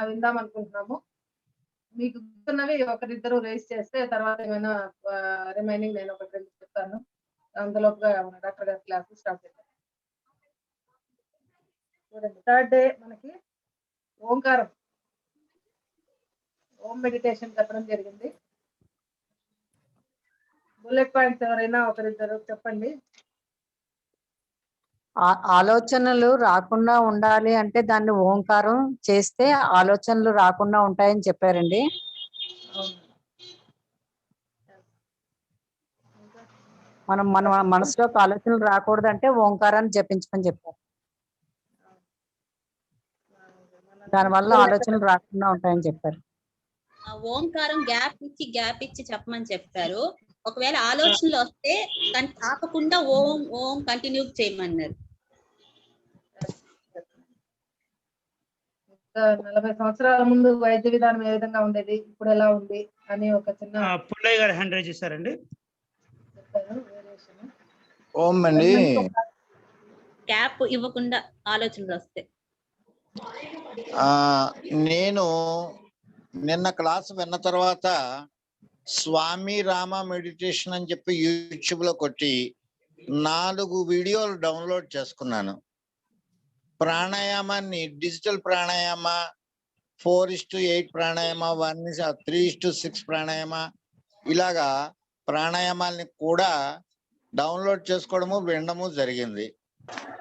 విందాం అనుకుంటున్నాము. మీకు గుర్తున్నవి ఒకరిద్దరు రేస్ చేస్తే తర్వాత ఏమైనా రిమైనింగ్ నేను ఒకటి రెండు చెప్తాను. అందులోపుగా డాక్టర్ గారి క్లాస్ స్టార్ట్ చేద్దాం. చూడండి, థర్డ్ డే మనకి ఓంకారం, ఓం మెడిటేషన్ చెప్పడం జరిగింది. బుల్లెట్ పాయింట్స్ ఎవరైనా ఒకరిద్దరు చెప్పండి. ఆలోచనలు రాకుండా ఉండాలి అంటే దాన్ని ఓంకారం చేస్తే ఆలోచనలు రాకుండా ఉంటాయని చెప్పారండి. మనం మన మనసులోకి ఆలోచనలు రాకూడదంటే ఓంకారాన్ని జపించమని చెప్పారు. దానివల్ల ఆలోచనలు రాకుండా ఉంటాయని చెప్పారు. ఓంకారం గ్యాప్ ఇచ్చి చెప్పమని చెప్పారు. ఒకవేళ ఆలోచనలు వస్తే ఆపకుండా ఓం ఓం కంటిన్యూ చేయమన్నారు. 40 సంవత్సరాల ముందు వైద్య విధానం ఏ విధంగా ఉండేది, ఇప్పుడు ఎలా ఉంది అని ఒక చిన్న పుల్లయ్య గారు హ్యాండ్ రైజ్ చేశారండి. ఓం అండి. గ్యాప్ ఇవ్వకుండా ఆలోచనలు వస్తే నేను నిన్న క్లాస్ విన్న తర్వాత స్వామి రామ మెడిటేషన్ అని చెప్పి యూట్యూబ్ లో కొట్టి 4 వీడియోలు డౌన్లోడ్ చేసుకున్నాను. ప్రాణాయామాన్ని డిజిటల్ ప్రాణాయామ, 4:8 ప్రాణాయామ, 3:6 ప్రాణాయామ, ఇలాగా ప్రాణాయామాల్ని కూడా డౌన్లోడ్ చేసుకోవడము వినడము జరిగింది.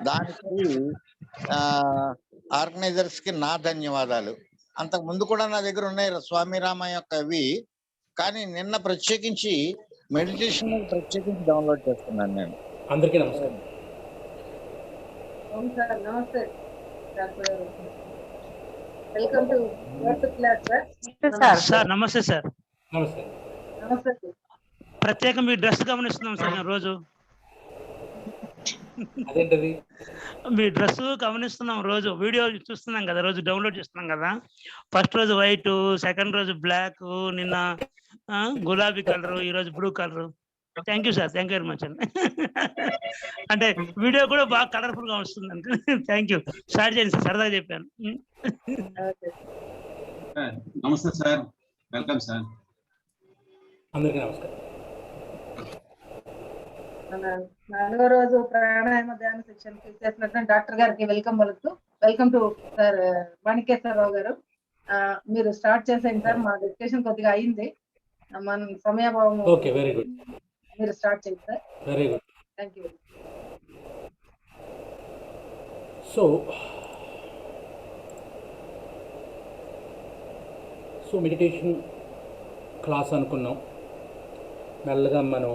దానికి ఆర్గనైజర్స్ కి నా ధన్యవాదాలు. అంతకు ముందు కూడా నా దగ్గర ఉన్నాయి స్వామి రామ యొక్క ఇవి, కానీ నిన్న ప్రత్యేకించి మెడిటేషన్ ప్రత్యేకించి డౌన్లోడ్ చేసుకున్నాను నేను. అందరికీ నమస్కారం. నమస్తే. Welcome to class sir. నమస్తే సార్. నమస్తే. నమస్తే. ప్రత్యేకంగా మీ డ్రెస్ గమనిస్తున్నాం సార్ మేము రోజు. అదేంటది? మీ డ్రెస్ గమనిస్తున్నాం రోజు, వీడియో చూస్తున్నాం కదా, రోజు డౌన్లోడ్ చేస్తున్నాం కదా. ఫస్ట్ రోజు వైట్, సెకండ్ రోజు బ్లాక్, నిన్న గులాబీ కలర్, ఈ రోజు blue colour. Thank you sir, thank you very much అండి. అంటే వీడియో కూడా బాగా కలర్ఫుల్ గా వస్తుంది అండి. Thank you. స్టార్ట్ చేయండి సార్, సరదాగా చెప్పాను. నమస్తే సార్, వెల్కమ్ సార్. అందరికీ నమస్కారం. 4వ రోజు ప్రాణాయామ ధ్యాన శిక్షణ చేసినటువంటి డాక్టర్ గారికి వెల్కమ్ పలుకుతూ, వెల్కమ్ టు సార్ మాణికేశ్వరరావు గారు. మీరు స్టార్ట్ చేసేయండి సార్, మా డిస్కషన్ కొద్దిగా అయింది, మన సమయభావం. Okay, very good. మీరు స్టార్ట్ చేయండి sir. Very good, thank you. So meditation class అనుకున్నాం. మెల్లగా మనం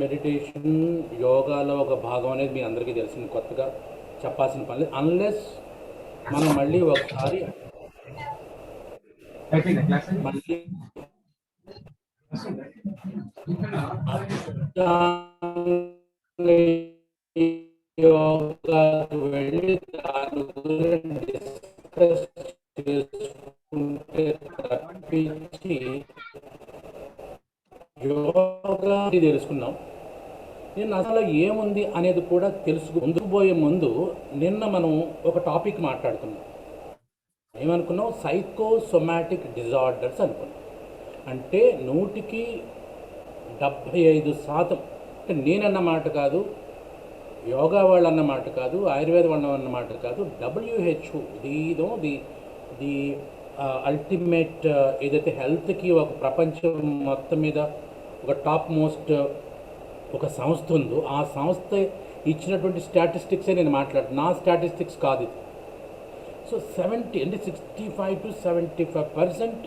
మెడిటేషన్ యోగాలో ఒక భాగం అనేది మీ అందరికీ తెలిసింది, కొత్తగా చెప్పాల్సిన పని లేదు. అన్లెస్ మనం మళ్ళీ ఒకసారి యోగాకు వెళ్ళి దాని గురించి డిస్కస్ చేసుకుంటే తప్పించి యోగా తెలుసుకున్నాం. నేను అసలు ఏముంది అనేది కూడా ముందుకు పోయే ముందు నిన్న మనం ఒక టాపిక్ మాట్లాడుకున్నాం. ఏమనుకున్నాం? సైకోసొమాటిక్ డిజార్డర్స్ అనుకున్నాం. అంటే 100కి 75%, అంటే నేనన్నమాట కాదు, యోగా వాళ్ళు అన్నమాట కాదు, ఆయుర్వేద వాళ్ళు అన్నమాట కాదు, WHO ది అల్టిమేట్ ఏదైతే హెల్త్కి ఒక ప్రపంచం మొత్తం మీద ఒక టాప్ మోస్ట్ ఒక సంస్థ ఉందో ఆ సంస్థ ఇచ్చినటువంటి స్టాటిస్టిక్సే నేను మాట్లాడుతాను, నా స్టాటిస్టిక్స్ కాదు ఇది. సో 65 to 75%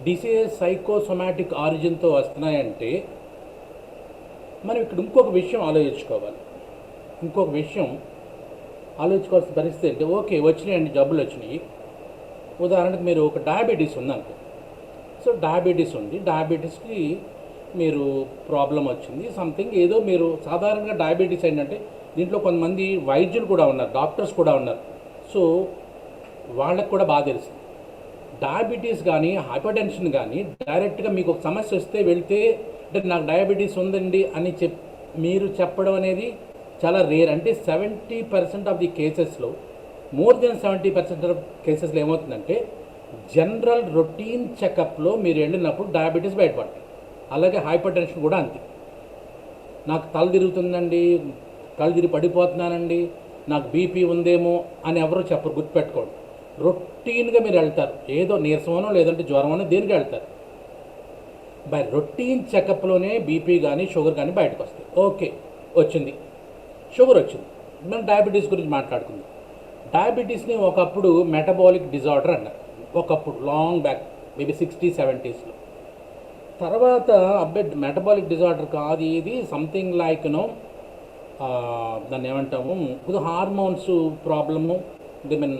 డిసీజెస్ సైకోసొమాటిక్ ఆరిజిన్తో వస్తున్నాయంటే మనం ఇక్కడ ఇంకొక విషయం ఆలోచించుకోవాల్సిన పరిస్థితి అంటే, ఓకే వచ్చినాయండి, జబ్బులు వచ్చినాయి. ఉదాహరణకు మీరు ఒక డయాబెటీస్ ఉందనుకో. సో డయాబెటీస్ ఉంది, డయాబెటీస్కి మీరు ప్రాబ్లం వచ్చింది, సంథింగ్ ఏదో మీరు సాధారణంగా డయాబెటీస్ ఏంటంటే దీంట్లో కొంతమంది వైద్యులు కూడా ఉన్నారు, డాక్టర్స్ కూడా ఉన్నారు. సో వాళ్ళకు కూడా బాగా తెలుసు. డయాబెటీస్ కానీ హైపర్ టెన్షన్ కానీ డైరెక్ట్గా మీకు ఒక సమస్య వస్తే వెళ్తే అంటే నాకు డయాబెటీస్ ఉందండి అని మీరు చెప్పడం అనేది చాలా రేర్. అంటే 70% ఆఫ్ ది కేసెస్లో మోర్ దెన్ 70% ఆఫ్ కేసెస్లో ఏమవుతుందంటే జనరల్ రొటీన్ చెకప్లో మీరు వెళ్ళినప్పుడు డయాబెటీస్ బయటపడతాయి. అలాగే హైపర్ టెన్షన్ కూడా అంతే. నాకు తల తిరుగుతుందండి, కళ్ళు తిరిగి పడిపోతున్నానండి, నాకు బీపీ ఉందేమో అని ఎవరు చెప్పరు, గుర్తుపెట్టుకోండి. రొటీన్గా మీరు వెళ్తారు, ఏదో నీరసమనో లేదంటే జ్వరమనో దేనికి వెళ్తారు. బై రొటీన్ చెకప్లోనే బీపీ కానీ షుగర్ కానీ బయటకు వస్తాయి. ఓకే, వచ్చింది, షుగర్ వచ్చింది, మనం డయాబెటీస్ గురించి మాట్లాడుకుందాం. డయాబెటీస్ని ఒకప్పుడు మెటబాలిక్ డిజార్డర్ అన్నారు, ఒకప్పుడు లాంగ్ బ్యాక్, మేబీ 60s 70sలో. తర్వాత అబ్బాయి మెటబాలిక్ డిజార్డర్ కాదు ఇది, సంథింగ్ లైక్ దాన్ని ఏమంటాము, కొద్దిగా hormones problem, mean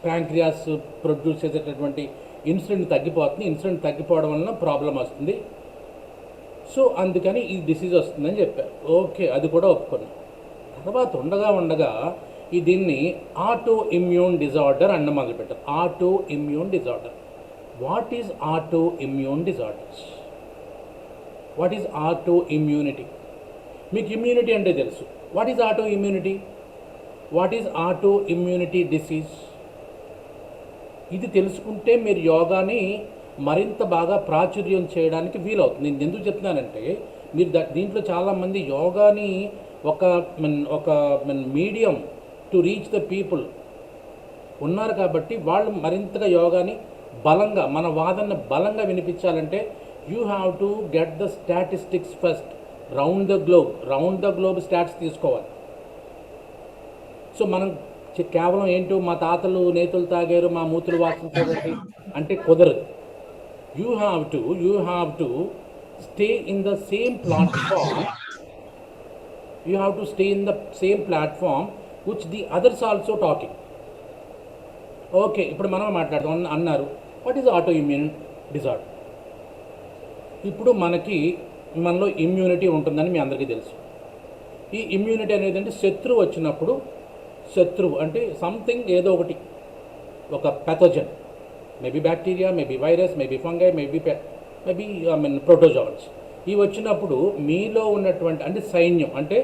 pancreas produce చేసేటటువంటి ఇన్సులిన్ తగ్గిపోతుంది, ఇన్సులిన్ తగ్గిపోవడం వలన ప్రాబ్లం వస్తుంది, సో అందుకని ఈ డిసీజ్ వస్తుందని చెప్పారు. ఓకే, అది కూడా ఒప్పుకున్నాం. తర్వాత ఉండగా దీన్ని ఆటో ఇమ్యూన్ డిజార్డర్ అన్న మొదలుపెట్టారు. Auto immune disorder. What is auto immune disorders? What is auto immunity? మీకు ఇమ్యూనిటీ అంటే తెలుసు. What is auto immunity? What is auto immunity disease? ఇది తెలుసుకుంటే మీరు యోగాని మరింత బాగా ప్రాచుర్యం చేయడానికి వీలవుతుంది. నేను ఎందుకు చెప్తున్నానంటే, మీరు దీంట్లో చాలామంది యోగాని ఒక medium to reach the people ఉన్నారు కాబట్టి వాళ్ళు మరింతగా యోగాని బలంగా, మన వాదన బలంగా వినిపించాలంటే you have to get the statistics first round the globe stats తీసుకోవాలి. సో మనం కేవలం ఏంటో మా తాతలు నేతులు తాగారు, మా మూతులు వాసన చూడండి అంటే కుదరదు. You have to stay in the same platform. You have to stay in the same platform which the others also talking. Okay, ఇప్పుడు మనం మాట్లాడదాం అన్నారు. What is auto immune disorder? ఇప్పుడు మనలో ఇమ్యూనిటీ ఉంటుందని మీ అందరికీ తెలుసు. ఈ ఇమ్యూనిటీ అనేది అంటే శత్రువు వచ్చినప్పుడు, శత్రువు అంటే సంథింగ్ ఏదో ఒకటి, ఒక pathogen, maybe bacteria, maybe virus, maybe fungi, maybe protozoans. ఇవి వచ్చినప్పుడు మీలో ఉన్నటువంటి అంటే సైన్యం, అంటే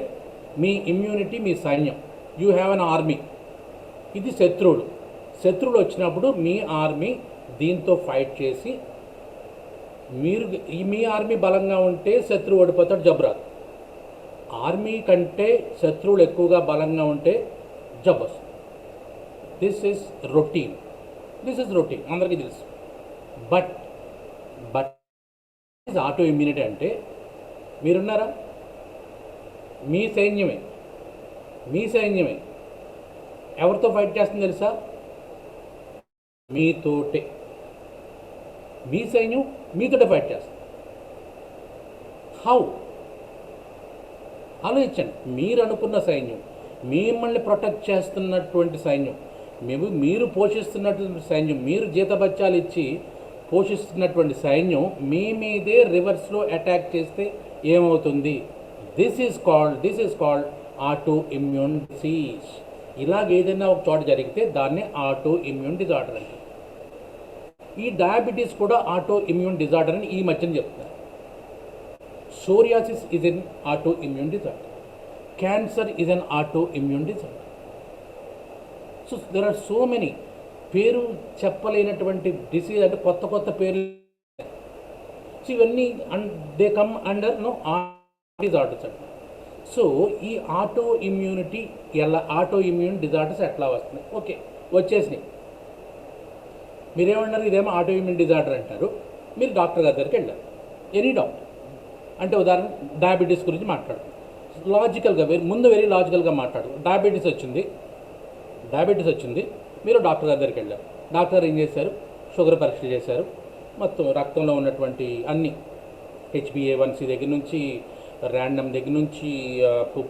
మీ ఇమ్యూనిటీ మీ సైన్యం. You have an army. ఇది శత్రువులు వచ్చినప్పుడు మీ ఆర్మీ దీంతో ఫైట్ చేసి, మీ ఆర్మీ బలంగా ఉంటే శత్రువు ఓడిపోతాడు, జబ్బరాదు. ఆర్మీ కంటే శత్రువులు ఎక్కువగా బలంగా ఉంటే జబ్బు వస్తుంది. దిస్ ఈజ్ రొటీన్, అందరికీ తెలుసు. బట్ ఆటో ఇమ్యూనిటీ అంటే మీరున్నారా, మీ సైన్యమే ఎవరితో ఫైట్ చేస్తుంది తెలుసా? మీతోటే. మీ సైన్యం మీతోటే ఫైట్ చేస్తుంది. హౌ? ఆలోచించండి. మీరు అనుకున్న సైన్యం, మిమ్మల్ని ప్రొటెక్ట్ చేస్తున్నటువంటి సైన్యం, మీరు పోషిస్తున్నటువంటి సైన్యం, మీరు జీతబత్యాలు ఇచ్చి పోషిస్తున్నటువంటి సైన్యం మీ మీదే రివర్స్లో అటాక్ చేస్తే ఏమవుతుంది? This is called auto immune disease. ఇలాగ ఏదైనా ఒక చోట జరిగితే దాన్ని ఆటో ఇమ్యూన్ డిజార్డర్ అంటారు. ఈ డయాబెటీస్ కూడా ఆటో ఇమ్యూన్ డిజార్డర్ అని ఈ మధ్యన చెప్తున్నారు. Psoriasis is an auto immune disorder. Cancer is an auto immune disorder. So there are so many. పేరు చెప్పలేనటువంటి డిసీజ్ అంటే కొత్త పేర్లు. సో ఇవన్నీ దే కమ్ అండర్ డిజార్డర్స్ అంట. సో ఈ ఆటో ఇమ్యూన్ డిజార్డర్స్ ఎట్లా వస్తున్నాయి? ఓకే, వచ్చేసినాయి. మీరేమన్నారు, ఇదేమో ఆటో ఇమ్యూన్ డిజార్డర్ అంటారు. మీరు డాక్టర్ గారి దగ్గరికి వెళ్ళారు, ఎనీ డాక్టర్. అంటే ఉదాహరణ డయాబెటీస్ గురించి మాట్లాడు, వెరీ లాజికల్గా మాట్లాడు. డయాబెటీస్ వచ్చింది, మీరు డాక్టర్ గారి దగ్గరికి వెళ్ళారు. డాక్టర్ ఏం చేశారు? షుగర్ పరీక్షలు చేశారు. మొత్తం రక్తంలో ఉన్నటువంటి అన్ని HbA1c దగ్గర నుంచి, ర్యాండమ్ దగ్గర నుంచి,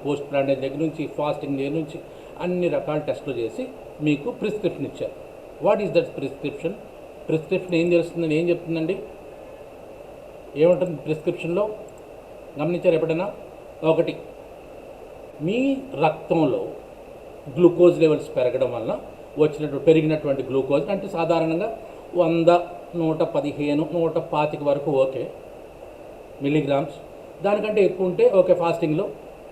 పోస్ట్ ప్రాండమ్ దగ్గర నుంచి, ఫాస్టింగ్ దగ్గర నుంచి అన్ని రకాల టెస్టులు చేసి మీకు ప్రిస్క్రిప్షన్ ఇచ్చారు. What is that prescription? ఏం తెలుస్తుందని ఏం చెప్తుందండి? ఏముంటుంది ప్రిస్క్రిప్షన్లో? గమనించారు ఎప్పుడైనా? ఒకటి, మీ రక్తంలో గ్లూకోజ్ లెవెల్స్ పెరగడం వలన పెరిగినటువంటి గ్లూకోజ్ అంటే సాధారణంగా 100, 115, 125 వరకు ఓకే మిల్లీగ్రామ్స్. దానికంటే ఎక్కువ ఉంటే ఓకే ఫాస్టింగ్లో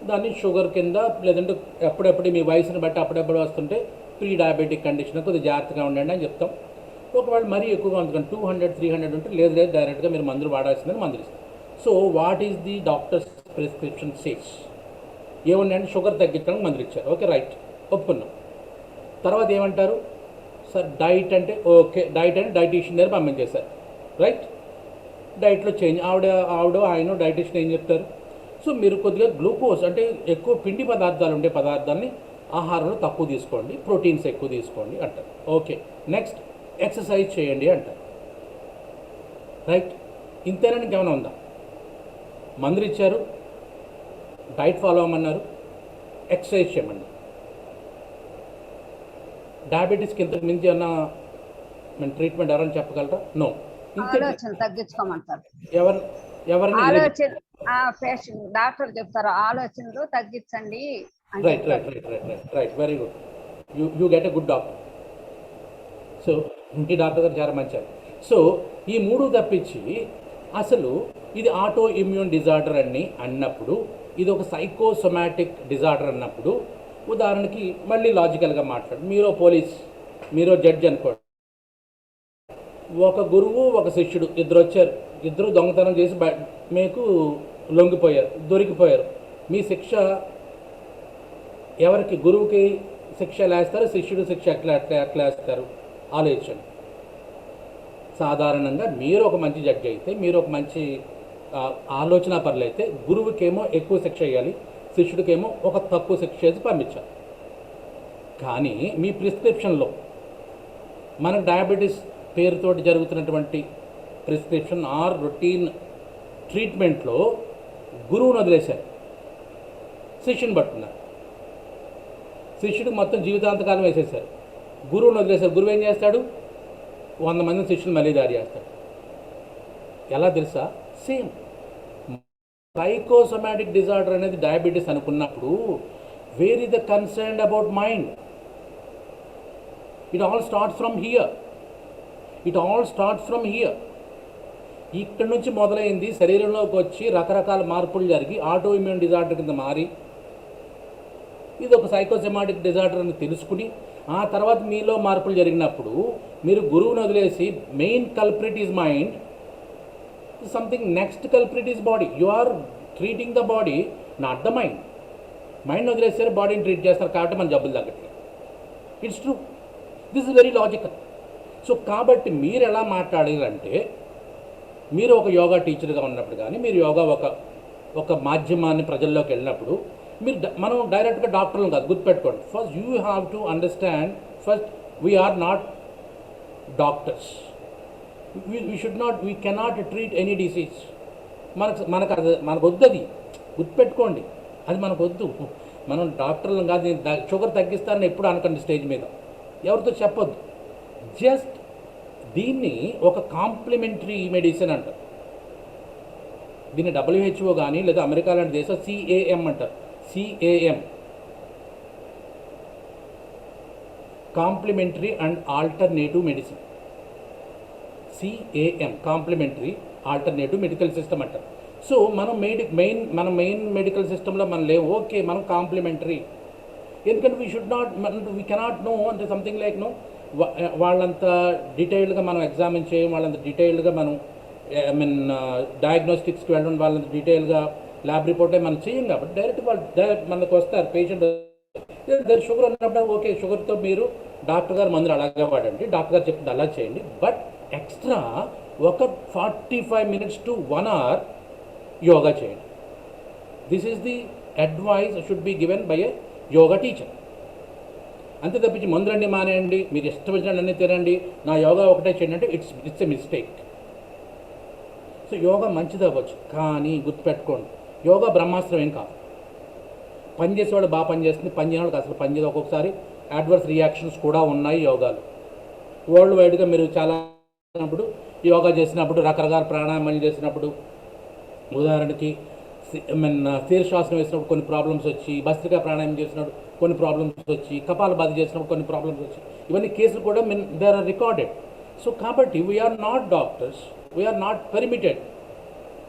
దాన్ని షుగర్ కింద, లేదంటే ఎప్పుడెప్పుడు మీ వయసుని బట్టి అప్పుడెప్పుడు వస్తుంటే ప్రీ డయాబెటిక్ కండిషన్ కొద్దిగా జాగ్రత్తగా ఉండండి అని చెప్తాం. ఒకవేళ మరీ ఎక్కువగా ఉంటుంది 200-300 ఉంటే లేదు డైరెక్ట్గా మీరు మందులు వాడాల్సిందని మందులు ఇస్తాం. So what is the doctors prescription says? ఏమన్నాయంటే షుగర్ తగ్గించడానికి మందులు ఇచ్చారు. ఓకే, రైట్, ఒప్పుకున్నాం. తర్వాత ఏమంటారు సార్, డైట్ అంటే ఓకే, డైట్ అంటే డైటీషియన్ దగ్గర పంపించేశారు. రైట్, డైట్లో చేంజ్ ఆయన డైటీషియన్ ఏం చెప్తారు? సో మీరు కొద్దిగా గ్లూకోజ్ అంటే ఎక్కువ పిండి పదార్థాలు ఉండే పదార్థాన్ని ఆహారంలో తక్కువ తీసుకోండి, ప్రోటీన్స్ ఎక్కువ తీసుకోండి అంటారు. ఓకే, నెక్స్ట్ ఎక్సర్సైజ్ చేయండి అంటారు. రైట్, ఇంతేనా? ఇంకేమైనా ఉందా? మందులు ఇచ్చారు, డైట్ ఫాలో అవ్వమన్నారు, ఎక్సర్సైజ్ చేయమన్నారు. డయాబెటీస్కి ఇంతకు మించి ఏమన్నా ట్రీట్మెంట్ ఎవరైనా చెప్పగలరా? నో. ఆలోచన తగ్గించుకోమంటారు. ఎవరిని ఆలోచన పేషెంట్ డాక్టర్ చెప్తారు ఆలోచనలు తగ్గించండి. Right, very good. You get a good doctor. So ఈ డాక్టర్ గారు చాలా మంచిది. సో ఈ మూడు తప్పించి అసలు ఇది ఆటో ఇమ్యూన్ డిజార్డర్ అని అన్నప్పుడు, ఇది ఒక సైకోసొమాటిక్ డిజార్డర్ అన్నప్పుడు, ఉదాహరణకి మళ్ళీ లాజికల్గా మాట్లాడు, మీరో పోలీస్, మీరో జడ్జి అనుకోండి, ఒక గురువు ఒక శిష్యుడు ఇద్దరు వచ్చారు, ఇద్దరు దొంగతనం చేసి మీకు లొంగిపోయారు, దొరికిపోయారు. మీ శిక్ష ఎవరికి? గురువుకి శిక్ష ఎలా వేస్తారు, శిష్యుడు శిక్ష ఎట్లా వేస్తారు? ఆలోచించండి. సాధారణంగా మీరు ఒక మంచి జడ్జి అయితే, మీరు ఒక మంచి ఆలోచన పరులైతే, గురువుకేమో ఎక్కువ శిక్ష వేయాలి, శిష్యుడికేమో ఒక తక్కువ శిక్ష చేసి పంపించాలి. కానీ మీ ప్రిస్క్రిప్షన్లో మన డయాబెటీస్ పేరుతోటి జరుగుతున్నటువంటి ప్రిస్క్రిప్షన్ ఆర్ రొటీన్ ట్రీట్మెంట్లో గురువును వదిలేశారు, శిష్యుని పట్టుకున్నారు. శిష్యుడికి మొత్తం జీవితాంతకాలం వేసేశారు, గురువును వదిలేశారు. గురువు ఏం చేస్తాడు? 100 మంది శిష్యులు మళ్ళీ దారి చేస్తాడు. ఎలా తెలుసా? సేమ్ సైకోసొమాటిక్ డిజార్డర్ అనేది డయాబెటీస్ అనుకున్నప్పుడు, where is the concern about mind? It all starts from here. ఇక్కడ నుంచి మొదలైంది, శరీరంలోకి వచ్చి రకరకాల మార్పులు జరిగి ఆటో ఇమ్యూన్ డిజార్డర్ కింద మారి, ఇది ఒక సైకోసొమాటిక్ డిజార్డర్ అని తెలుసుకుని, ఆ తర్వాత మీలో మార్పులు జరిగినప్పుడు మీరు గురువును వదిలేసి main culprit is mind, something next culprit is body. You are treating the body, not the mind. Mind వదిలేసారు, బాడీని ట్రీట్ చేస్తారు, కాబట్టి మన జబ్బులు తగ్గట్లేదు. It's true, this is very logical. So కాబట్టి మీరు ఎలా మాట్లాడాలంటే, మీరు ఒక యోగా టీచర్గా ఉన్నప్పుడు కానీ, మీరు యోగా ఒక మాధ్యమాన్ని ప్రజల్లోకి వెళ్ళినప్పుడు, మనం డైరెక్ట్గా డాక్టర్లు కాదు, గుర్తుపెట్టుకోండి. First you have to understand, first we're not doctors. We cannot treat any disease. మనకు వద్దు, అది గుర్తుపెట్టుకోండి, అది మనకు వద్దు. మనం డాక్టర్లు కాదు, నేను షుగర్ తగ్గిస్తానని ఎప్పుడు అనకండి స్టేజ్ మీద, ఎవరితో చెప్పొద్దు. జస్ట్ దీన్ని ఒక కాంప్లిమెంటరీ మెడిసిన్ అంటారు. దీన్ని WHO కానీ లేదా అమెరికా లాంటి దేశం CAM అంటారు. CAM, complementary and alternative medicine. CAM, complementary alternative medical system అంటారు. సో మనం మెయిన్ మెడికల్ సిస్టంలో మనం లేవు. ఓకే, మనం కాంప్లిమెంటరీ. ఎందుకంటే వీ కెనాట్ నో అంటే సంథింగ్ లైక్ నో, వాళ్ళంత డీటెయిల్డ్గా మనం ఎగ్జామిన్ చేయం, వాళ్ళంత డీటెయిల్డ్గా మనం డయాగ్నోస్టిక్స్కి వెళ్ళడం, వాళ్ళంత డీటెయిల్గా ల్యాబ్ రిపోర్టే మనం చేయం. కాబట్టి డైరెక్ట్ మనకు వస్తారు పేషెంట్ షుగర్ ఉన్నప్పుడు, ఓకే షుగర్తో మీరు డాక్టర్ గారు మందులు అలాగే వాడండి, డాక్టర్ గారు చెప్పింది అలా చేయండి, బట్ ఎక్స్ట్రా ఒక 45 minutes to 1 hour యోగా చేయండి. This is the advice should be given by a yoga teacher. అంతే తప్పించి మందులన్నీ మానేయండి, మీరు ఇష్టం వచ్చినట్టు అన్నీ తినండి, నా యోగా ఒకటే చేయండి అంటే it's a mistake. So yoga మంచిది అవ్వచ్చు, కానీ గుర్తుపెట్టుకోండి, యోగా బ్రహ్మాస్త్రం ఏం కాదు. పనిచేసేవాడు బాగా పనిచేస్తుంది, పనిచేసేవాడికి అసలు పనిచేసి ఒక్కొక్కసారి అడ్వర్స్ రియాక్షన్స్ కూడా ఉన్నాయి యోగాలు. వరల్డ్ వైడ్గా మీరు చాలా యోగా చేసినప్పుడు, రకరకాల ప్రాణాయామాలు చేసినప్పుడు, ఉదాహరణకి శీర్షాసనం వేసినప్పుడు కొన్ని ప్రాబ్లమ్స్ వచ్చి, భస్త్రికా ప్రాణాయామం చేసినప్పుడు కొన్ని ప్రాబ్లమ్స్ వచ్చి, కపాలభాతి చేసినప్పుడు కొన్ని ప్రాబ్లమ్స్ వచ్చి, ఇవన్నీ కేసులు కూడా దేర్ ఆర్ రికార్డెడ్. సో కాబట్టి we're not doctors, we're not permitted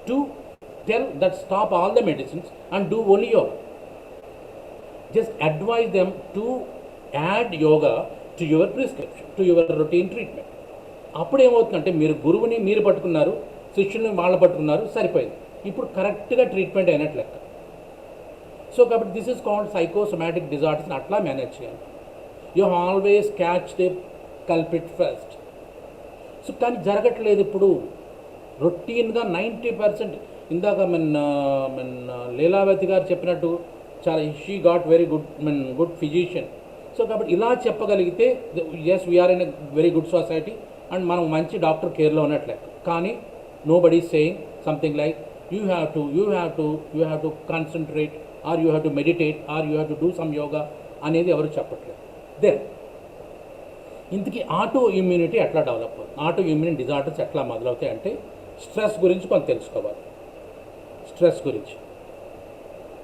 to tell that stop all the medicines and do only yoga. Just advise them to add yoga to your prescription, to your routine treatment. అప్పుడు ఏమవుతుందంటే మీరు గురువుని మీరు పట్టుకున్నారు, శిష్యుని వాళ్ళు పట్టుకున్నారు, సరిపోయింది. ఇప్పుడు కరెక్ట్గా ట్రీట్మెంట్ అయినట్లు లెక్క. సో కాబట్టి దిస్ ఇస్ కాల్డ్ సైకోసోమాటిక్ డిజార్డర్స్ని అట్లా మేనేజ్ చేయాలి. You always catch the కల్పిట్ first. So కానీ జరగట్లేదు ఇప్పుడు. రొటీన్గా 90% ఇందాక లీలావతి గారు చెప్పినట్టు చాలా she got very good physician. So కాబట్టి ఇలా చెప్పగలిగితే yes we're in a very good society and మనం మంచి డాక్టర్ కేర్లో ఉన్నట్లే. కానీ nobody saying something like you have to concentrate or you have to meditate or you have to do some yoga అనేది ఎవరు చెప్పట్లేదు. దెన్ ఇంతకీ ఆటో ఇమ్యూనిటీ ఎట్లా డెవలప్ అవుతుంది, ఆటో ఇమ్యూనిటీ డిజార్డర్స్ ఎట్లా మొదలవుతాయి అంటే స్ట్రెస్ గురించి కొంత తెలుసుకోవాలి. స్ట్రెస్ గురించి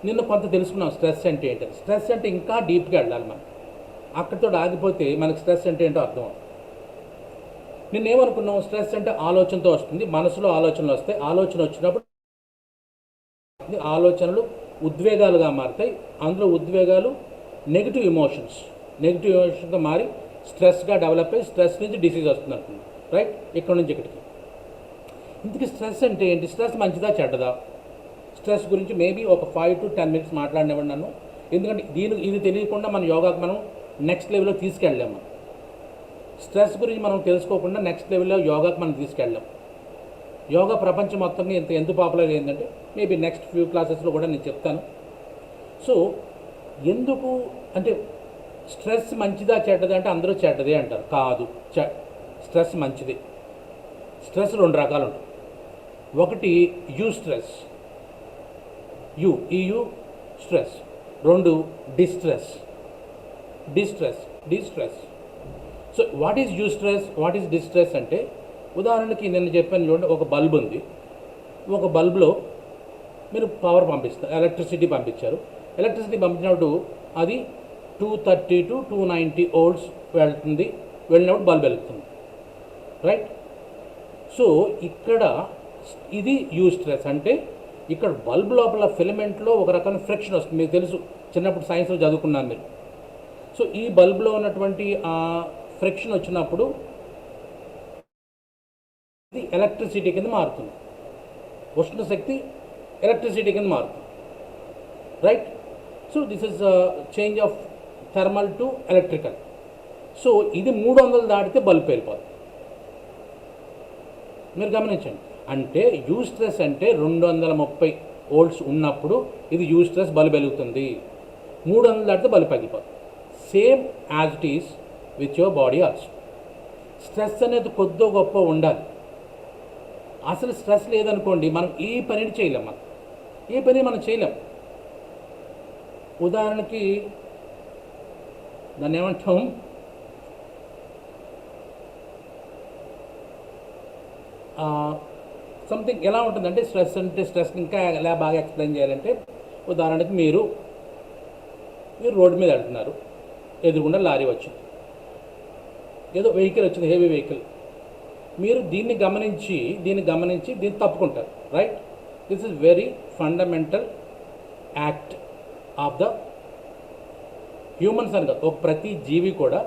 నిన్న కొంత తెలుసుకున్నాం. స్ట్రెస్ అంటే ఏంటంటే, స్ట్రెస్ అంటే ఇంకా డీప్గా వెళ్ళాలి మనం. అక్కడితో ఆగిపోతే మనకు స్ట్రెస్ అంటే ఏంటో అర్థం అవుతుంది. నిన్నేమనుకున్నాం, స్ట్రెస్ అంటే ఆలోచనతో వస్తుంది, మనసులో ఆలోచనలు వస్తాయి. ఆలోచన వచ్చినప్పుడు ఆలోచనలు ఉద్వేగాలుగా మారుతాయి. అందులో ఉద్వేగాలు నెగిటివ్ ఎమోషన్స్గా మారి స్ట్రెస్గా డెవలప్ అయ్యి స్ట్రెస్ నుంచి డిసీజ్ వస్తుంది అనుకుంది. రైట్, ఇక్కడ నుంచి ఇక్కడికి. ఇందుకు స్ట్రెస్ అంటే ఏంటి, స్ట్రెస్ మంచిదా చెడ్డదా? స్ట్రెస్ గురించి మేబీ ఒక 5 to 10 minutes మాట్లాడినవ్వండి నన్ను. ఎందుకంటే ఇది తెలియకుండా మన యోగాకి మనం నెక్స్ట్ లెవెల్లో తీసుకెళ్ళాము. స్ట్రెస్ గురించి మనం తెలుసుకోకుండా నెక్స్ట్ లెవెల్లో యోగాకి మనం తీసుకెళ్ళాం. యోగా ప్రపంచం మొత్తం ఎంత పాపులర్ అయిందంటే మేబీ నెక్స్ట్ ఫ్యూ క్లాసెస్లో కూడా నేను చెప్తాను. సో ఎందుకు అంటే స్ట్రెస్ మంచిదా చెడ్డదా అంటే అందరూ చెడ్డదే అంటారు. కాదు, స్ట్రెస్ మంచిది. స్ట్రెస్ 2 రకాలు ఉంటాయి. ఒకటి eustress, EU stress. 2 distress. So what is eustress, what is distress అంటే ఉదాహరణకి నేను చెప్పాను చూడండి, ఒక బల్బ్ ఉంది. ఒక బల్బ్లో మీరు పవర్ పంపిస్తారు, ఎలక్ట్రిసిటీ పంపించారు. ఎలక్ట్రిసిటీ పంపించినప్పుడు అది 230 to 290 volts వెళ్తుంది. వెళ్ళినప్పుడు బల్బ్ వెలుగుతుంది. రైట్. సో ఇక్కడ ఇది యూస్ట్రెస్ అంటే ఇక్కడ బల్బ్ లోపల ఫిలమెంట్లో ఒక రకమైన ఫ్రిక్షన్ వస్తుంది. మీకు తెలుసు, చిన్నప్పుడు సైన్స్లో చదువుకున్నాను మీరు. సో ఈ బల్బ్లో ఉన్నటువంటి ఆ ఫ్రిక్షన్ వచ్చినప్పుడు ఇది ఎలక్ట్రిసిటీ కింద మారుతుంది. ఉష్ణశక్తి ఎలక్ట్రిసిటీ కింద మారుతుంది. Right. So this is change of thermal to electrical. So ఇది 300 దాటితే బల్బ్ వెళ్ళిపోతుంది. మీరు గమనించండి. అంటే యూస్ట్రెస్ అంటే 230 volts ఉన్నప్పుడు ఇది యూస్ట్రెస్, బల్బ్ వెలుగుతుంది. 300 దాటితే బల్బ్ పగిలిపోతుంది. Same as it is with your body also. Stress అనేది కొద్దో గొప్ప ఉండాలి. అసలు స్ట్రెస్ లేదనుకోండి మనం ఈ పనిని చేయలేం. మనం చేయలేం. ఉదాహరణకి దాన్ని ఏమంటాం, సంథింగ్ ఎలా ఉంటుందంటే స్ట్రెస్ అంటే స్ట్రెస్ ఇంకా ఎలా బాగా ఎక్స్ప్లెయిన్ చేయాలంటే ఉదాహరణకి మీరు రోడ్డు మీద వెళ్తున్నారు, ఎదురుగుండా లారీ వచ్చింది, ఏదో వెహికల్ వచ్చింది, హెవీ వెహికల్. మీరు దీన్ని గమనించి దీన్ని తప్పుకుంటారు. Right. This is very fundamental act of the humans అని కాదు, ఒక ప్రతి జీవి కూడా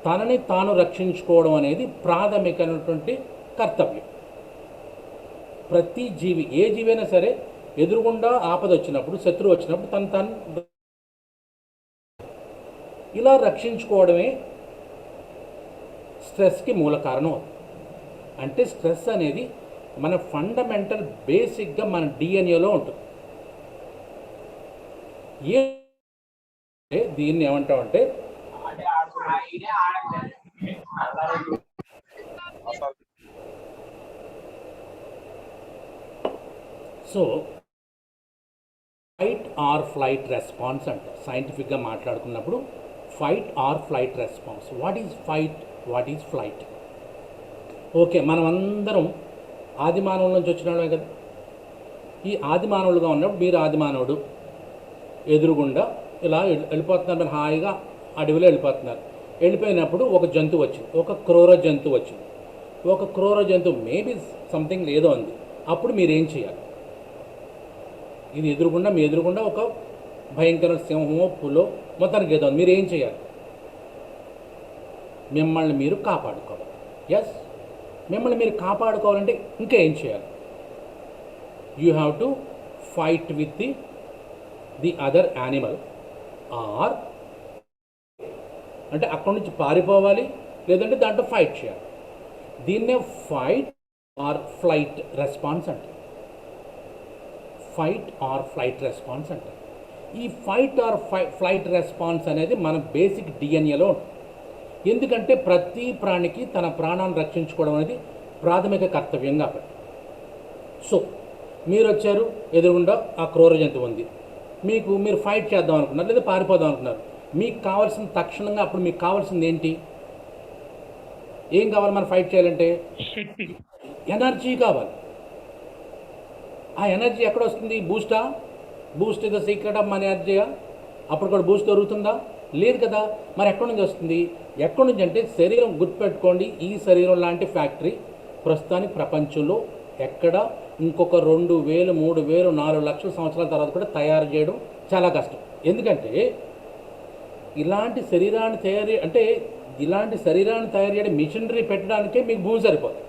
తనని తాను రక్షించుకోవడం అనేది ప్రాథమికమైనటువంటి కర్తవ్యం. ప్రతి జీవి, ఏ జీవి అయినా సరే ఎదురుగుండా ఆపద వచ్చినప్పుడు, శత్రువు వచ్చినప్పుడు తను ఇలా రక్షించుకోవడమే స్ట్రెస్కి మూల కారణం. అంటే స్ట్రెస్ అనేది మన ఫండమెంటల్ బేసిక్గా మన డిఎన్ఏలో ఉంటుంది. దీన్ని ఏమంటామంటే so fight or flight response అంటారు. సైంటిఫిక్గా మాట్లాడుకున్నప్పుడు fight or flight response. What is fight, what is flight? Okay, మనం అందరం ఆది మానవుల నుంచి వచ్చిన వాళ్ళమే కదా. ఈ ఆది మానవులుగా ఉన్నప్పుడు మీరు ఆది మానవుడు ఎదురుగుండా ఇలా వెళ్ళిపోతున్నారు, మీరు హాయిగా అడవిలో వెళ్ళిపోతున్నారు. వెళ్ళిపోయినప్పుడు ఒక జంతువు వచ్చింది, ఒక క్రూర జంతువు వచ్చింది. ఒక క్రూర జంతువు మేబీ సంథింగ్ ఏదో ఉంది. అప్పుడు మీరేం చేయాలి? ఇది మీ ఎదురుగుండా ఒక భయంకర సింహమో పులో మొత్తానికి ఏదో ఉంది, మీరు ఏం చేయాలి? మిమ్మల్ని మీరు కాపాడుకోవాలి. ఎస్, మిమ్మల్ని మీరు కాపాడుకోవాలంటే ఇంకా ఏం చేయాలి? You have to fight with the other animal, or అంటే అక్కడి నుంచి పారిపోవాలి, లేదంటే దాంట్లో ఫైట్ చేయాలి. దీన్నే ఫైట్ ఆర్ ఫ్లైట్ రెస్పాన్స్ అంటే. ఫైట్ ఆర్ ఫ్లైట్ రెస్పాన్స్ అంటే. ఈ ఫైట్ ఆర్ ఫ్లైట్ రెస్పాన్స్ అనేది మన బేసిక్ డిఎన్ఏలో ఉంటుంది. ఎందుకంటే ప్రతి ప్రాణికి తన ప్రాణాన్ని రక్షించుకోవడం అనేది ప్రాథమిక కర్తవ్యం కాబట్టి. సో మీరు వచ్చారు, ఎదురుగుండా ఆ క్రూర జంతువు ఉంది, మీరు ఫైట్ చేద్దాం అనుకున్నారు, లేదా పారిపోదాం అనుకున్నారు. మీకు కావాల్సిన తక్షణంగా అప్పుడు మీకు కావాల్సింది ఏంటి? ఏం కావాలి మనం ఫైట్ చేయాలంటే? శక్తి, ఎనర్జీ కావాలి. ఆ ఎనర్జీ ఎక్కడ వస్తుంది? Boost is the secret of మన ఎనర్జీయా? అప్పుడు కూడా బూస్ట్ దొరుకుతుందా? లేదు కదా. మరి ఎక్కడి నుంచి వస్తుంది? ఎక్కడి నుంచి అంటే శరీరం, గుర్తుపెట్టుకోండి, ఈ శరీరం లాంటి ఫ్యాక్టరీ ప్రస్తుతానికి ప్రపంచంలో ఎక్కడ ఇంకొక 2000, 3000, 4 లక్షల సంవత్సరాల తర్వాత కూడా తయారు చేయడం చాలా కష్టం. ఎందుకంటే ఇలాంటి శరీరాన్ని తయారు చేయడం మిషనరీ పెట్టడానికే మీకు భూమి సరిపోతుంది.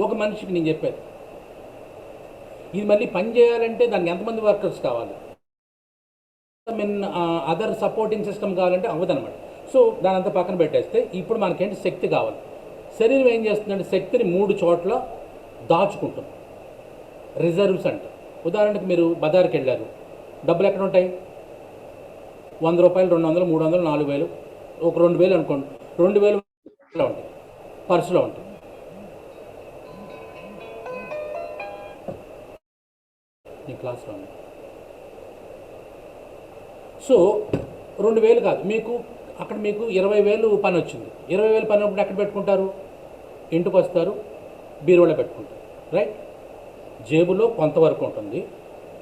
ఒక మనిషికి నేను చెప్పేది, ఇది మళ్ళీ పని చేయాలంటే దానికి ఎంతమంది వర్కర్స్ కావాలి, అదర్ సపోర్టింగ్ సిస్టమ్ కావాలంటే అవ్వదన్నమాట. సో దాని అంతా పక్కన పెట్టేస్తే ఇప్పుడు మనకేంటి? శక్తి కావాలి. శరీరం ఏం చేస్తుందంటే శక్తిని 3 చోట్ల దాచుకుంటుంది. రిజర్వ్స్ అంటే, ఉదాహరణకు మీరు బజార్కి వెళ్ళారు, డబ్బులు ఎక్కడ ఉంటాయి? 100 రూపాయలు, 200, 300, 4000, ఒక 2000 అనుకోండి. 2000 ఉంటాయి, పర్సులో ఉంటాయి. నీ క్లాస్లో ఉంది. సో 2000 కాదు, మీకు 20,000 పని వచ్చింది. 20,000 పని ఉన్నప్పుడు ఎక్కడ పెట్టుకుంటారు? ఇంటికి వస్తారు, బీరువాలో పెట్టుకుంటారు, రైట్? జేబులో కొంతవరకు ఉంటుంది,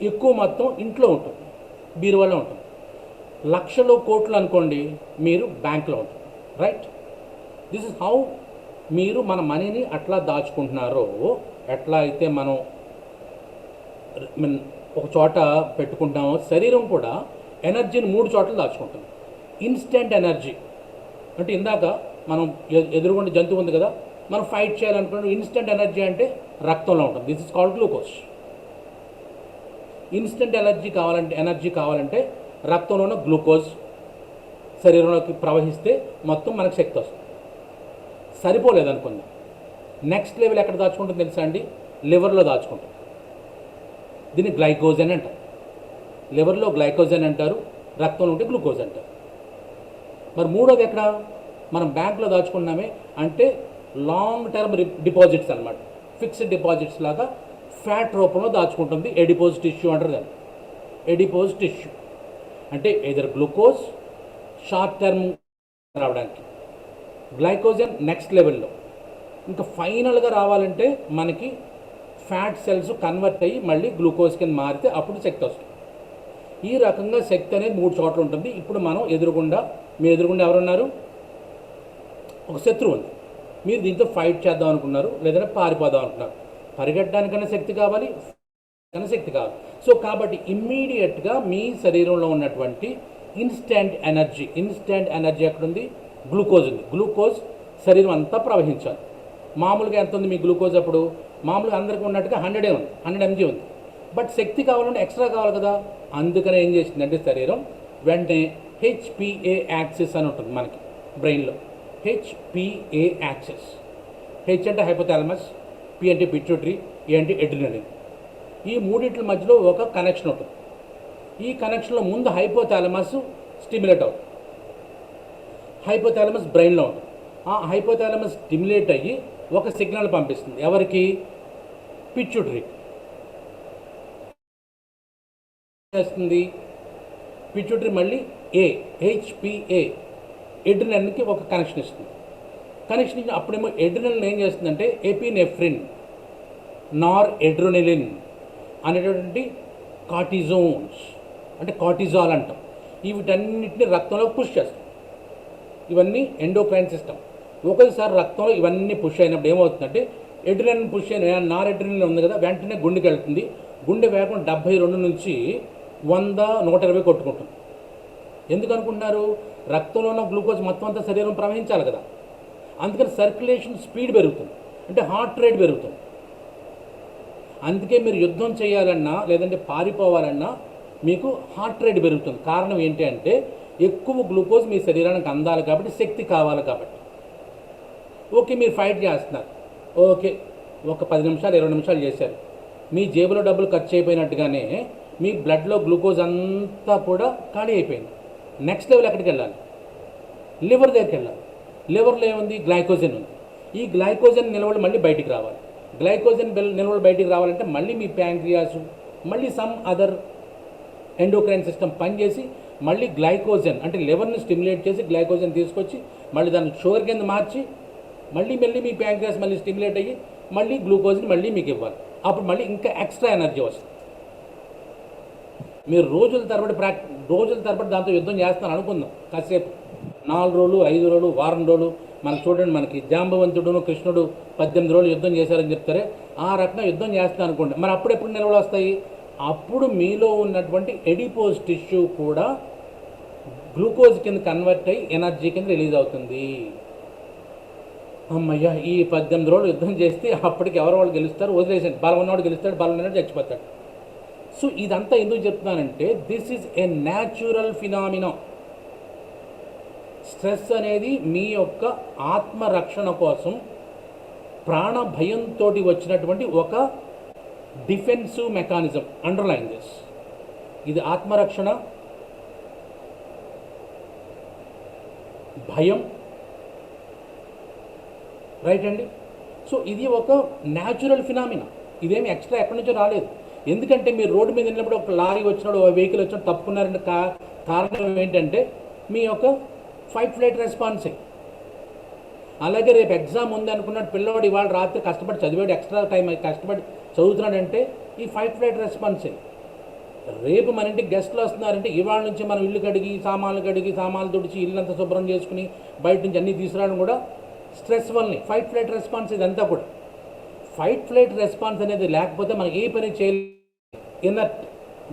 ఎక్కువ మొత్తం ఇంట్లో ఉంటుంది, బీరువాలో ఉంటుంది. లక్షలు, కోట్లు అనుకోండి, మీరు బ్యాంక్లో ఉంటుంది, రైట్? దిస్ ఇస్ హౌ మీరు మన మనీని అట్లా దాచుకుంటున్నారో, ఎట్లా అయితే మనం ఒక చోట పెట్టుకుంటామో, శరీరం కూడా ఎనర్జీని 3 చోట్ల దాచుకుంటుంది. ఇన్స్టెంట్ ఎనర్జీ అంటే ఇందాక మనం ఎదురుగుండా జంతువు ఉంది కదా, మనం ఫైట్ చేయాలనుకున్న ఇన్స్టెంట్ ఎనర్జీ అంటే రక్తంలో ఉంటుంది. This is called glucose. Instant energy కావాలంటే రక్తంలో ఉన్న గ్లూకోజ్ శరీరంలోకి ప్రవహిస్తే మొత్తం మనకు శక్తి వస్తుంది. సరిపోలేదనుకుందాం, నెక్స్ట్ లెవెల్ ఎక్కడ దాచుకుంటుంది తెలుసా అండి? లివర్లో దాచుకుంటుంది. దీన్ని గ్లైకోజన్ అంటారు. లివర్లో గ్లైకోజన్ అంటారు, రక్తంలో ఉంటే గ్లూకోజ్ అంటారు. మరి మూడోది ఎక్కడ? మనం బ్యాంకులో దాచుకున్నామే అంటే లాంగ్ టర్మ్ డిపాజిట్స్ అనమాట. ఫిక్స్డ్ డిపాజిట్స్ లాగా ఫ్యాట్ రూపంలో దాచుకుంటుంది. ఎడిపోజ్ టిష్యూ అంటారు దాన్ని. ఎడిపోజ్ టిష్యూ అంటే ఎదర్ గ్లూకోజ్ షార్ట్ టర్మ్ రావడానికి, గ్లైకోజన్ నెక్స్ట్ లెవెల్లో. ఇంకా ఫైనల్గా రావాలంటే మనకి ఫ్యాట్ సెల్స్ కన్వర్ట్ అయ్యి మళ్ళీ గ్లూకోజ్ కింద మారితే అప్పుడు శక్తి వస్తుంది. ఈ రకంగా శక్తి అనేది 3 చోట్ల ఉంటుంది. ఇప్పుడు మనం మీ ఎదురుగుండా ఎవరున్నారు? ఒక శత్రువు ఉంది. మీరు దీంతో ఫైట్ చేద్దాం అనుకున్నారు, లేదంటే పారిపోదాం అనుకున్నారు. పరిగెట్టడానికైనా శక్తి కావాలి, శక్తి కావాలి. సో కాబట్టి ఇమ్మీడియట్గా మీ శరీరంలో ఉన్నటువంటి ఇన్స్టెంట్ ఎనర్జీ ఎక్కడుంది? గ్లూకోజ్ ఉంది. గ్లూకోజ్ శరీరం అంతా ప్రవహించాలి. మామూలుగా ఎంత ఉంది మీ గ్లూకోజ్? అప్పుడు మామూలుగా అందరికీ ఉన్నట్టుగా 100 ఉంది, 100 mg ఉంది. బట్ శక్తి కావాలంటే ఎక్స్ట్రా కావాలి కదా. అందుకనే ఏం చేసిందంటే శరీరం వెంటనే HPA యాక్సిస్ అని ఉంటుంది మనకి బ్రెయిన్లో. HPA axis. హెచ్ అంటే హైపోథాలమస్, పి అంటే పిట్యూటరీ, ఏ అంటే ఎడ్రినలిన్. ఈ మూడింటి మధ్యలో ఒక కనెక్షన్ ఉంటుంది. ఈ కనెక్షన్లో ముందు హైపోథాలమస్ స్టిమ్యులేట్ అవుతుంది. హైపోథాలమస్ బ్రెయిన్లో ఉంటుంది. ఆ హైపోథాలమస్ స్టిమ్యులేట్ అయ్యి ఒక సిగ్నల్ పంపిస్తుంది. ఎవరికి? పిట్యూటరీ. చేస్తుంది పిట్యూటరీ మళ్ళీ HPA ఎడ్రినలిన్కి ఒక కనెక్షన్ ఇస్తుంది. కనెక్షన్ ఇచ్చిన అప్పుడేమో ఎడ్రినలిన్ ఏం చేస్తుందంటే ఎపినెఫ్రిన్, నార్ ఎడ్రినలిన్ అనేటటువంటి కార్టిజోన్స్ అంటే కార్టిజాల్ అంటాం, వీటన్నిటిని రక్తంలో పుష్ చేస్తాం. ఇవన్నీ ఎండోక్రైన్ సిస్టమ్. ఒకసారి రక్తంలో ఇవన్నీ పుష్ అయినప్పుడు ఏమవుతుందంటే ఎడ్రినలిన్ పుష్ అయిన నార్ ఎడ్రినలిన్ ఉంది కదా, వెంటనే గుండెకి వెళ్తుంది. గుండె వేగం 72 నుంచి 100, 120 కొట్టుకుంటుంది. ఎందుకు అనుకుంటున్నారు? రక్తంలో ఉన్న గ్లూకోజ్ మొత్తం అంతా శరీరం ప్రవహించాలి కదా, అందుకని సర్క్యులేషన్ స్పీడ్ పెరుగుతుంది, అంటే హార్ట్ రేట్ పెరుగుతుంది. అందుకే మీరు యుద్ధం చేయాలన్నా లేదంటే పారిపోవాలన్నా మీకు హార్ట్ రేట్ పెరుగుతుంది. కారణం ఏంటి అంటే ఎక్కువ గ్లూకోజ్ మీ శరీరానికి అందాలి కాబట్టి, శక్తి కావాలి కాబట్టి. ఓకే, మీరు ఫైట్ చేస్తున్నారు, ఓకే ఒక 10 నిమిషాలు 20 నిమిషాలు చేశారు, మీ జేబులో డబ్బులు ఖర్చు అయిపోయినట్టుగానే మీ బ్లడ్లో గ్లూకోజ్ అంతా కూడా ఖాళీ అయిపోయింది. నెక్స్ట్ లెవెల్ ఎక్కడికి వెళ్ళాలి? లివర్ దగ్గరికి వెళ్ళాలి. లివర్లో ఏముంది? గ్లైకోజన్ ఉంది. ఈ గ్లైకోజన్ నిల్వలు మళ్ళీ బయటికి రావాలి. గ్లైకోజన్ నిల్వలు బయటికి రావాలంటే మళ్ళీ మీ ప్యాంక్రియాస్, మళ్ళీ సమ్ అదర్ ఎండోక్రైన్ సిస్టమ్ పనిచేసి మళ్ళీ గ్లైకోజన్ అంటే లివర్ని స్టిమ్యులేట్ చేసి గ్లైకోజన్ తీసుకొచ్చి మళ్ళీ దాన్ని షుగర్ కింద మార్చి మళ్ళీ మీ ప్యాంక్రియాస్ మళ్ళీ స్టిమ్యులేట్ అయ్యి మళ్ళీ గ్లూకోజ్ని మళ్ళీ మీకు ఇవ్వాలి. అప్పుడు మళ్ళీ ఇంకా ఎక్స్ట్రా ఎనర్జీ వస్తుంది. మీరు రోజుల తరబడి దాంతో యుద్ధం చేస్తాను అనుకుందాం. కాసేపు 4 రోజులు 5 రోజులు వారం రోజులు మనకు చూడండి, మనకి జాంబవంతుడును కృష్ణుడు 18 రోజులు యుద్ధం చేశారని చెప్తారే, ఆ రకంగా యుద్ధం చేస్తాను అనుకోండి. మరి అప్పుడెప్పుడు నిల్వలు వస్తాయి? అప్పుడు మీలో ఉన్నటువంటి ఎడిపోజ్ టిష్యూ కూడా గ్లూకోజ్ కింద కన్వర్ట్ అయ్యి ఎనర్జీ కింద రిలీజ్ అవుతుంది. అమ్మయ్య, ఈ 18 రోజులు యుద్ధం చేస్తే అప్పటికి ఎవరు వాళ్ళు గెలుస్తారు? వదిలేసండి, బలం ఉన్నవాడు గెలుస్తాడు, బలం ఉన్నవాడు చచ్చిపోతాడు. సో ఇదంతా ఎందుకు చెప్తున్నానంటే this is a natural phenomena. Stress అనేది మీ యొక్క ఆత్మరక్షణ కోసం ప్రాణ భయంతో వచ్చినటువంటి ఒక డిఫెన్సివ్ మెకానిజం. Underline this. ఇది ఆత్మరక్షణ, భయం, రైట్ అండి. సో ఇది ఒక న్యాచురల్ ఫినామినా, ఇదేమి ఎక్స్ట్రా ఎక్కడి నుంచో రాలేదు. ఎందుకంటే మీరు రోడ్డు మీద వెళ్ళినప్పుడు ఒక లారీ వచ్చినాడు, ఒక వెహికల్ వచ్చినప్పుడు తప్పుకున్నారంటే కారణం ఏంటంటే మీ యొక్క ఫైట్ ఫ్లైట్ రెస్పాన్సే. అలాగే రేపు ఎగ్జామ్ ఉంది అనుకున్నాడు పిల్లవాడు, ఇవాళ రాత్రి కష్టపడి చదివాడు, ఎక్స్ట్రా టైం కష్టపడి చదువుతున్నాడంటే ఈ ఫైట్ ఫ్లైట్ రెస్పాన్సే. రేపు మన ఇంటికి గెస్ట్లు వస్తున్నారంటే ఇవాళ నుంచి మనం ఇల్లు కడిగి సామాన్లు తుడిచి ఇల్లంతా శుభ్రం చేసుకుని బయట నుంచి అన్నీ తీసుకురావడం కూడా స్ట్రెస్ వల్లనే. ఫైట్ ఫ్లైట్ రెస్పాన్స్ ఇదంతా కూడా. ఫైట్ ఫ్లైట్ రెస్పాన్స్ అనేది లేకపోతే మనం ఏ పని చేయలేదు, ఇన్నర్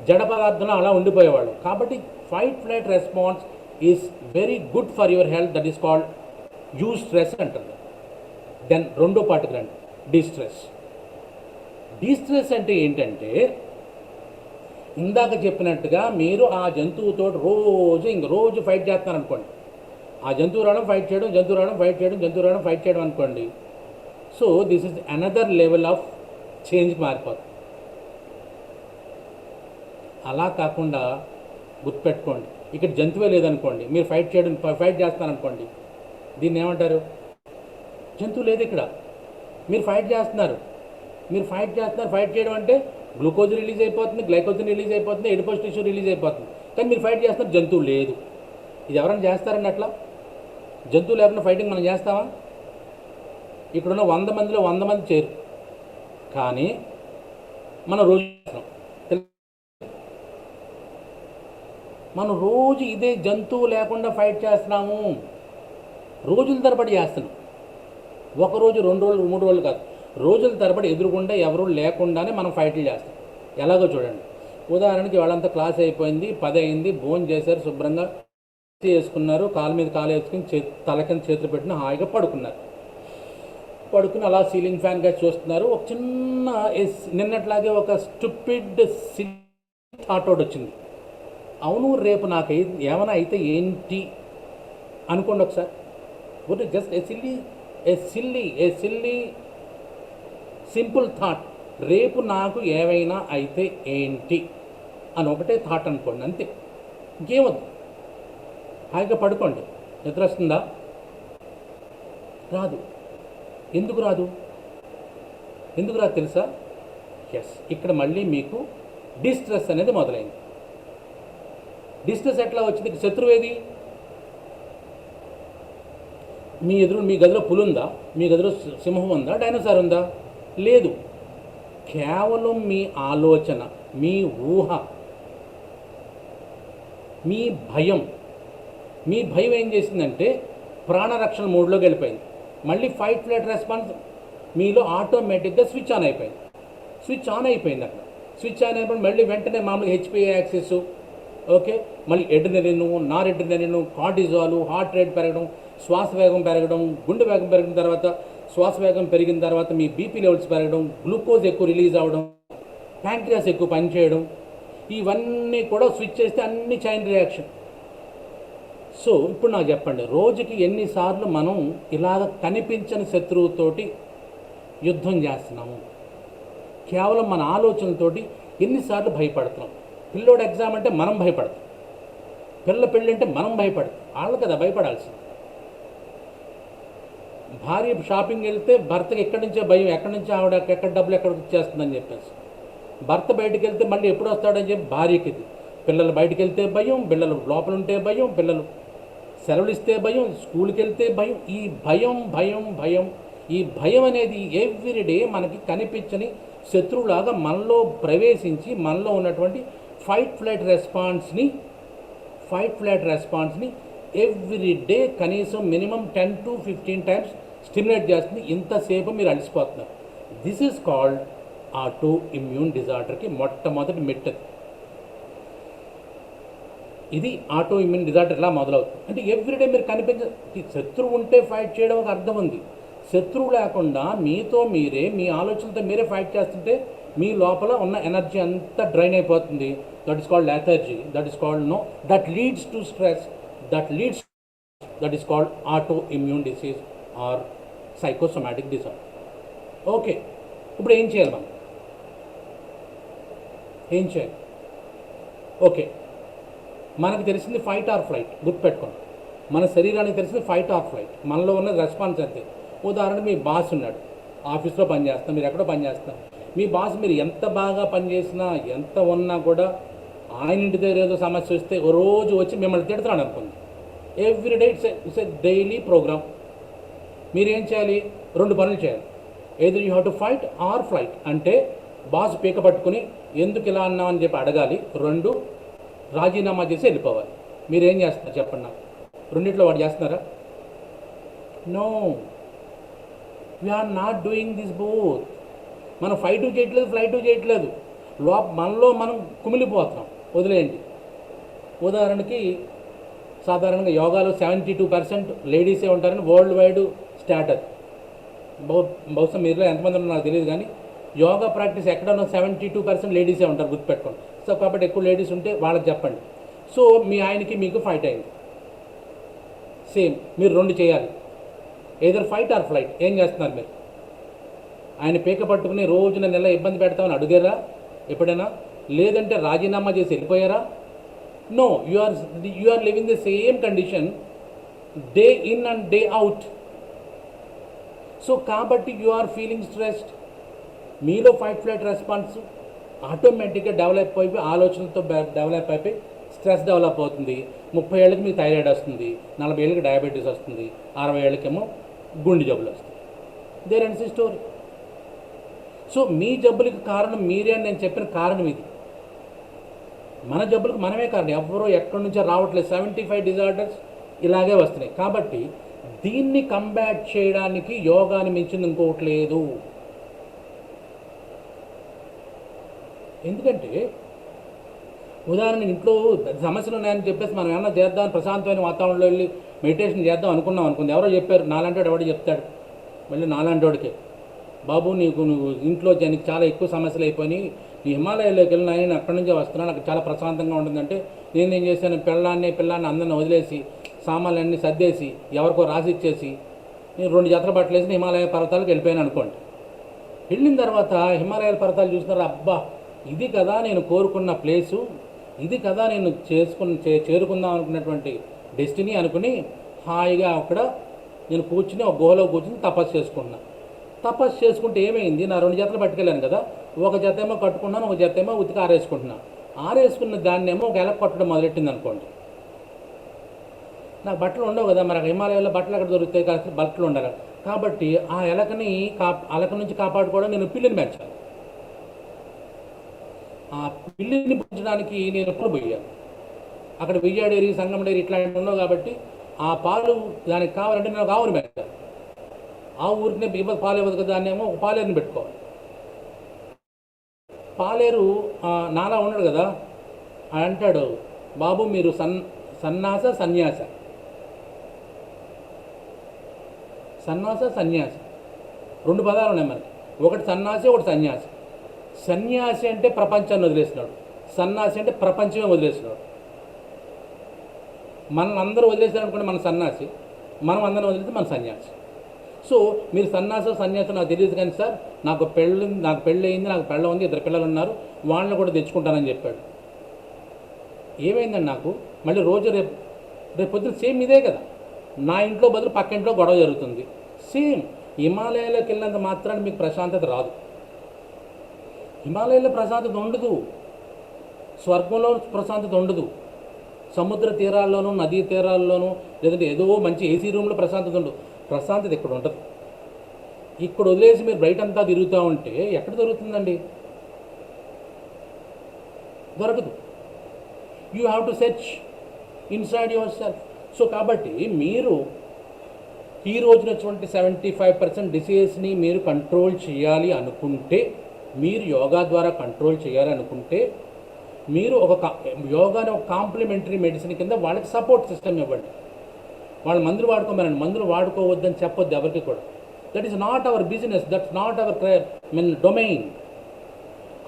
జడ పదార్థంలో అలా ఉండిపోయేవాళ్ళు. కాబట్టి fight flight response is very good for your health. That is called you stress అంటారు. దెన్ రెండో పార్ట్కి రండి, డిస్ట్రెస్. డిస్ట్రెస్ అంటే ఏంటంటే ఇందాక చెప్పినట్టుగా మీరు ఆ జంతువుతో రోజు ఫైట్ చేస్తున్నారనుకోండి, ఆ జంతువు రావడం ఫైట్ చేయడం అనుకోండి. So this is another level of చేంజ్కి మారిపోతుంది. అలా కాకుండా గుర్తుపెట్టుకోండి, ఇక్కడ జంతువే లేదనుకోండి, మీరు ఫైట్ చేస్తారనుకోండి, దీన్ని ఏమంటారు? జంతువు లేదు ఇక్కడ, మీరు ఫైట్ చేస్తున్నారు. ఫైట్ చేయడం అంటే గ్లూకోజ్ రిలీజ్ అయిపోతుంది, గ్లైకోజన్ రిలీజ్ అయిపోతుంది, ఎడిపోజ్ టిష్యూ రిలీజ్ అయిపోతుంది. కానీ మీరు ఫైట్ చేస్తున్నారు, జంతువు లేదు. ఇది ఎవరైనా చేస్తారండి అట్లా? జంతువు లేకుండా ఫైటింగ్ మనం చేస్తామా? ఇక్కడున్న 100 మందిలో 100 మంది చేరు, కానీ మనం రోజు ఇదే జంతువు లేకుండా ఫైట్ చేస్తున్నాము. రోజుల తరబడి చేస్తున్నాం. 1 రోజు 2 రోజులు 3 రోజులు కాదు, రోజుల తరబడి ఎదురుగుండా ఎవరు లేకుండానే మనం ఫైట్లు చేస్తాం. ఎలాగో చూడండి. ఉదాహరణకి వాళ్ళంతా క్లాస్ అయిపోయింది, 10 అయింది, భోజనం చేశారు, శుభ్రంగా వేసుకున్నారు, కాలు మీద కాలు వేసుకుని తల కింద చేతులు పెట్టిన హాయిగా పడుకుని అలా సీలింగ్ ఫ్యాన్ గా చూస్తున్నారు. ఒక చిన్న నిన్నట్లాగే ఒక స్టూపిడ్ థాట్ అవుట్ వచ్చింది. అవును, రేపు నాకు ఏమైనా అయితే ఏంటి అనుకోండి ఒకసారి. Just a silly simple thought. రేపు నాకు ఏమైనా అయితే ఏంటి అని ఒకటే థాట్ అనుకోండి, అంతే, ఇంకేమొద్దు. హాయిగా పడుకోండి. నిద్ర వస్తుందా? రాదు. ఎందుకు రాదు తెలుసా? ఎస్, ఇక్కడ మళ్ళీ మీకు డిస్ట్రెస్ అనేది మొదలైంది. డిస్ట్రెస్ ఎట్లా వచ్చింది? శత్రువు ఏది? మీ గదిలో పులి ఉందా? మీ గదిలో సింహం ఉందా? డైనోసార్ ఉందా? లేదు. కేవలం మీ ఆలోచన, మీ ఊహ, మీ భయం ఏం చేసిందంటే ప్రాణరక్షణ మోడ్లోకి వెళ్ళిపోయింది. మళ్ళీ ఫైట్ ఫ్లైట్ రెస్పాన్స్ మీలో ఆటోమేటిక్గా స్విచ్ ఆన్ అయిపోయింది. అక్కడ స్విచ్ ఆన్ అయిపోయింది. మళ్ళీ వెంటనే మామూలుగా హెచ్పిఏ యాక్సెస్, ఓకే, మళ్ళీ ఎడ్రినలిన్, నార్ ఎడ్రినలిన్, కార్టిజాలు, హార్ట్ రేట్ పెరగడం, శ్వాస వేగం పెరగడం, గుండె వేగం పెరిగిన తర్వాత, శ్వాస వేగం పెరిగిన తర్వాత మీ బీపీ లెవెల్స్ పెరగడం, గ్లూకోజ్ ఎక్కువ రిలీజ్ అవ్వడం, ప్యాంక్రియాస్ ఎక్కువ పనిచేయడం, ఇవన్నీ కూడా స్విచ్ చేస్తే అన్ని చైన్ రియాక్షన్. సో ఇప్పుడు నాకు చెప్పండి, రోజుకి ఎన్నిసార్లు మనం ఇలాగ కనిపించని శత్రువుతోటి యుద్ధం చేస్తున్నాము? కేవలం మన ఆలోచనలతోటి ఎన్నిసార్లు భయపడుతున్నాం? పిల్లోడు ఎగ్జామ్ అంటే మనం భయపడతాం, పిల్ల పెళ్ళి అంటే మనం భయపడతాం, వాళ్ళు కదా భయపడాల్సింది. భార్య షాపింగ్ వెళ్తే భర్తకి ఎక్కడి నుంచో భయం, ఎక్కడి నుంచి ఆవిడ ఎక్కడ డబ్బులు ఎక్కడ ఇచ్చేస్తుందని చెప్పేసి. భర్త బయటికి వెళ్తే మళ్ళీ ఎప్పుడు వస్తాడని చెప్పి భార్యకి ఇది. పిల్లలు బయటికి వెళ్తే భయం, పిల్లలు లోపల ఉంటే భయం, పిల్లలు సెలవులు ఇస్తే భయం, స్కూల్కి వెళ్తే భయం. ఈ భయం భయం భయం ఈ భయం అనేది ఎవ్రీడే మనకి కనిపించని శత్రువులాగా మనలో ప్రవేశించి మనలో ఉన్నటువంటి ఫైట్ ఫ్లైట్ రెస్పాన్స్ని ఎవ్రీడే కనీసం మినిమం 10 to 15 టైమ్స్ స్టిమ్యులేట్ చేస్తుంది. ఇంతసేపు మీరు అలసిపోతున్నారు. This is called autoimmune డిజార్డర్కి మొట్టమొదటి మెట్టు. ఇది ఆటో ఇమ్యూన్ డిజార్డర్ ఎలా మొదలవుతుంది అంటే ఎవ్రీడే మీరు శత్రువు ఉంటే ఫైట్ చేయడం ఒక అర్థం ఉంది. శత్రువు లేకుండా మీతో మీరే, మీ ఆలోచనలతో మీరే ఫైట్ చేస్తుంటే మీ లోపల ఉన్న ఎనర్జీ అంతా డ్రైన్ అయిపోతుంది. That is called lethargy, that is called that leads to stress, that is called auto immune disease are psychosomatic disorder. Okay, ఇప్పుడు ఏం చేయాలి మనం? ఏం చేయాలి? ఓకే, మనకు తెలిసింది ఫైట్ ఆర్ ఫ్లైట్, గుర్తుపెట్టుకోండి. మన శరీరానికి తెలిసింది ఫైట్ ఆర్ ఫ్లైట్, మనలో ఉన్న రెస్పాన్స్ అంతే. ఉదాహరణకు మీ బాస్ ఉన్నాడు, ఆఫీస్లో పనిచేస్తాం, మీరు ఎక్కడో పనిచేస్తారు. మీ బాస్ మీరు ఎంత బాగా పనిచేసినా ఎంత ఉన్నా కూడా ఆయన ఇంటి దగ్గర ఏదో సమస్య వస్తే ఓ రోజు వచ్చి మిమ్మల్ని తిడతాడు అనుకోండి. Everyday it's a daily program. మీరేం చేయాలి? 2 పనులు చేయాలి. Either you have to fight or flight. అంటే బాస్ పీక పట్టుకుని ఎందుకు ఇలా అన్నామని చెప్పి అడగాలి. 2 రాజీనామా చేసి వెళ్ళిపోవాలి. మీరేం చేస్తారు చెప్పండి నాకు? రెండిట్లో వాడు చేస్తున్నారా? No, we're not doing this both. మనం ఫైట్ చేయట్లేదు, ఫ్లైట్ చేయట్లేదు, మనలో మనం కుమిలిపోతున్నాం. వదిలేయండి. ఉదాహరణకి సాధారణంగా యోగాలో 72% లేడీసే ఉంటారని వరల్డ్ వైడ్ స్టాటస్. బహుశా మీరులో ఎంతమంది ఉన్నారో నాకు తెలియదు, కానీ యోగా ప్రాక్టీస్ ఎక్కడన్నా 72% లేడీసే ఉంటారు, గుర్తుపెట్టుకోండి. సో కాబట్టి ఎక్కువ లేడీస్ ఉంటే వాళ్ళకి చెప్పండి. సో మీ ఆయనకి మీకు ఫైట్ అయింది, సేమ్ మీరు 2 చేయాలి. Either fight or flight. ఏం చేస్తున్నారు మీరు? ఆయన పీక పట్టుకుని రోజున నెల ఇబ్బంది పెడతామని అడిగారా ఎప్పుడైనా? లేదంటే రాజీనామా చేసి వెళ్ళిపోయారా? No, you are living the same condition day in and day out. So కాబట్టి యు ఆర్ ఫీలింగ్ స్ట్రెస్డ్. మీలో ఫైట్ ఫ్లైట్ రెస్పాన్స్ ఆటోమేటిక్గా డెవలప్ అయిపోయి, ఆలోచనలతో డెవలప్ అయిపోయి స్ట్రెస్ డెవలప్ అవుతుంది. 30 ఏళ్ళకి మీకు థైరాయిడ్ వస్తుంది, 40 ఏళ్ళకి డయాబెటీస్ వస్తుంది, 60 ఏళ్ళకేమో గుండె జబ్బులు వస్తాయి. There ends the story. So మీ జబ్బులకి కారణం మీరే అని నేను చెప్పిన కారణం ఇది. మన జబ్బులకు మనమే కారణం, ఎవరో ఎక్కడి నుంచో రావట్లేదు. 75 డిజార్డర్స్ ఇలాగే వస్తున్నాయి. కాబట్టి దీన్ని కంబ్యాట్ చేయడానికి యోగాని మించింది ఇంకొకటి లేదు. ఎందుకంటే ఉదాహరణ ఇంట్లో సమస్యలు ఉన్నాయని చెప్పేసి మనం ఏమన్నా చేద్దాం, ప్రశాంతమైన వాతావరణంలో వెళ్ళి మెడిటేషన్ చేద్దాం అనుకున్నాం అనుకుంది. ఎవరో చెప్పారు, నాలాంటి వాడు ఎవడో చెప్తాడు, మళ్ళీ నాలాంటి వాడికే, బాబు నువ్వు ఇంట్లో నీకు చాలా ఎక్కువ సమస్యలు అయిపోయి నీ హిమాలయాల్లోకి వెళ్ళిన నేను అక్కడి నుంచే వస్తున్నాను, నాకు చాలా ప్రశాంతంగా ఉంటుందంటే నేనేం చేశాను, పిల్లాన్ని అందరిని వదిలేసి సామాన్లన్నీ సర్దేసి ఎవరికో రాసి ఇచ్చేసి నేను 2 జతల బట్టలు వేసి హిమాలయ పర్వతాలకు వెళ్ళిపోయాను అనుకోండి. వెళ్ళిన తర్వాత హిమాలయాల పర్వతాలు చూసినారు, అబ్బా ఇది కదా నేను కోరుకున్న ప్లేసు, ఇది కదా నేను చేరుకుందాం అనుకున్నటువంటి డెస్టినీ అనుకుని హాయిగా అక్కడ నేను కూర్చుని ఒక గుహలో కూర్చుని తపస్సు చేసుకుంటున్నాను. తపస్సు చేసుకుంటే ఏమైంది, నా 2 జతలు పట్టుకెళ్ళాను కదా, ఒక జత ఏమో కట్టుకున్నాను, ఒక జత ఏమో ఉతికి ఆరేసుకుంటున్నాను. ఆరేసుకున్న దాన్ని ఏమో ఒక ఎలక కొట్టడం మొదలెట్టింది అనుకోండి. నాకు బట్టలు ఉండవు కదా, మరి హిమాలయాల్లో బట్టలు ఎక్కడ దొరుకుతాయి, కాస్త బట్టలు ఉండాలి. కాబట్టి ఆ ఎలక నుంచి కాపాడుకోవడం నేను పిల్లిని పెంచాను. ఆ పిల్లిని పెంచడానికి నేను ఎప్పుడు పోయాను. అక్కడ విజయ డైరీ, సంగం డైరీ ఇట్లాంటివి ఉండవు కాబట్టి ఆ పాలు దానికి కావాలంటే నేను ఒక ఆవుని పెంచాను. ఆ ఊరికినే పాలు ఇవ్వదు కదా, దాన్ని ఏమో ఒక పాలేరుని పెట్టుకోవాలి. పాలేరు నాలా ఉండడు కదా, అంటాడు బాబు మీరు సన్యాస సన్యాస 2 పదాలు ఉన్నాయి మనకి. ఒకటి సన్యాసి, ఒకటి సన్యాసి. సన్యాసి అంటే ప్రపంచాన్ని వదిలేసినాడు, సన్యాసి అంటే ప్రపంచమే వదిలేసినాడు. మనం అందరూ వదిలేసారు అనుకోండి మన సన్యాసి, మనం అందరం వదిలేస్తే మన సన్యాసి. సో మీరు సన్యాసం నాకు తెలియదు కానీ సార్ నాకు పెళ్ళి అయింది, నాకు పెళ్ళ ఉంది, 2 పిల్లలు ఉన్నారు, వాళ్ళని కూడా తెచ్చుకుంటానని చెప్పాడు. ఏమైందండి నాకు? మళ్ళీ రోజు రేపు పొద్దున సేమ్ ఇదే కదా, నా ఇంట్లో బదులు పక్క ఇంట్లో గొడవ జరుగుతుంది. సేమ్ హిమాలయాలకు వెళ్ళినంత మాత్రాన్ని మీకు ప్రశాంతత రాదు. హిమాలయాల్లో ప్రశాంతత ఉండదు, స్వర్గంలో ప్రశాంతత ఉండదు, సముద్ర తీరాల్లోనూ నదీ తీరాల్లోనూ లేదంటే ఏదో మంచి ఏసీ రూమ్లో ప్రశాంతత ఉండదు. ప్రశాంతత ఇక్కడ ఉంటుంది. ఇక్కడ వదిలేసి మీరు బయట అంతా తిరుగుతూ ఉంటే ఎక్కడ దొరుకుతుందండి? దొరకదు. You have to search inside your self. So కాబట్టి మీరు ఈ రోజునటువంటి 75% డిసీజెస్ని మీరు కంట్రోల్ చేయాలి అనుకుంటే, మీరు యోగా ద్వారా కంట్రోల్ చేయాలి అనుకుంటే, మీరు యోగాని ఒక కాంప్లిమెంటరీ మెడిసిన్ కింద వాళ్ళకి సపోర్ట్ సిస్టమ్ ఇవ్వండి. వాళ్ళు మందులు వాడుకోమనండి, మందులు వాడుకోవద్దని చెప్పొద్దు ఎవరికి కూడా. That is not our business, that's not our domain.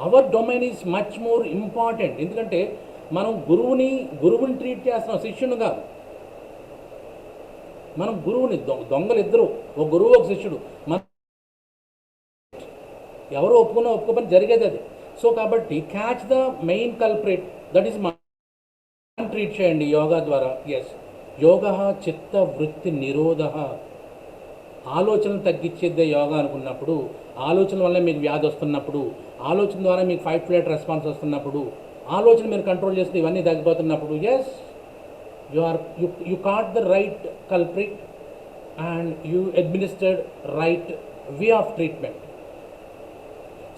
Our domain is much more important. ఎందుకంటే మనం గురువుని ట్రీట్ చేస్తున్నాం, శిష్యుని కాదు. మనం గురువుని, దొంగలు ఇద్దరు, ఒక గురువు ఒక శిష్యుడు. మనం ఎవరు ఒప్పుకోపని జరిగేది అది. సో కాబట్టి catch the main culprit, that is మనం ట్రీట్ చేయండి యోగా ద్వారా. ఎస్, యోగ చిత్త వృత్తి నిరోధ. ఆలోచనలు తగ్గించేదే యోగా అనుకున్నప్పుడు, ఆలోచన వల్ల మీకు వ్యాధి వస్తున్నప్పుడు, ఆలోచన ద్వారా మీకు ఫైట్ ఫ్లైట్ రెస్పాన్స్ వస్తున్నప్పుడు, ఆలోచన మీరు కంట్రోల్ చేస్తే ఇవన్నీ తగ్గిపోతున్నప్పుడు, yes you caught the right culprit and you administered right way of treatment.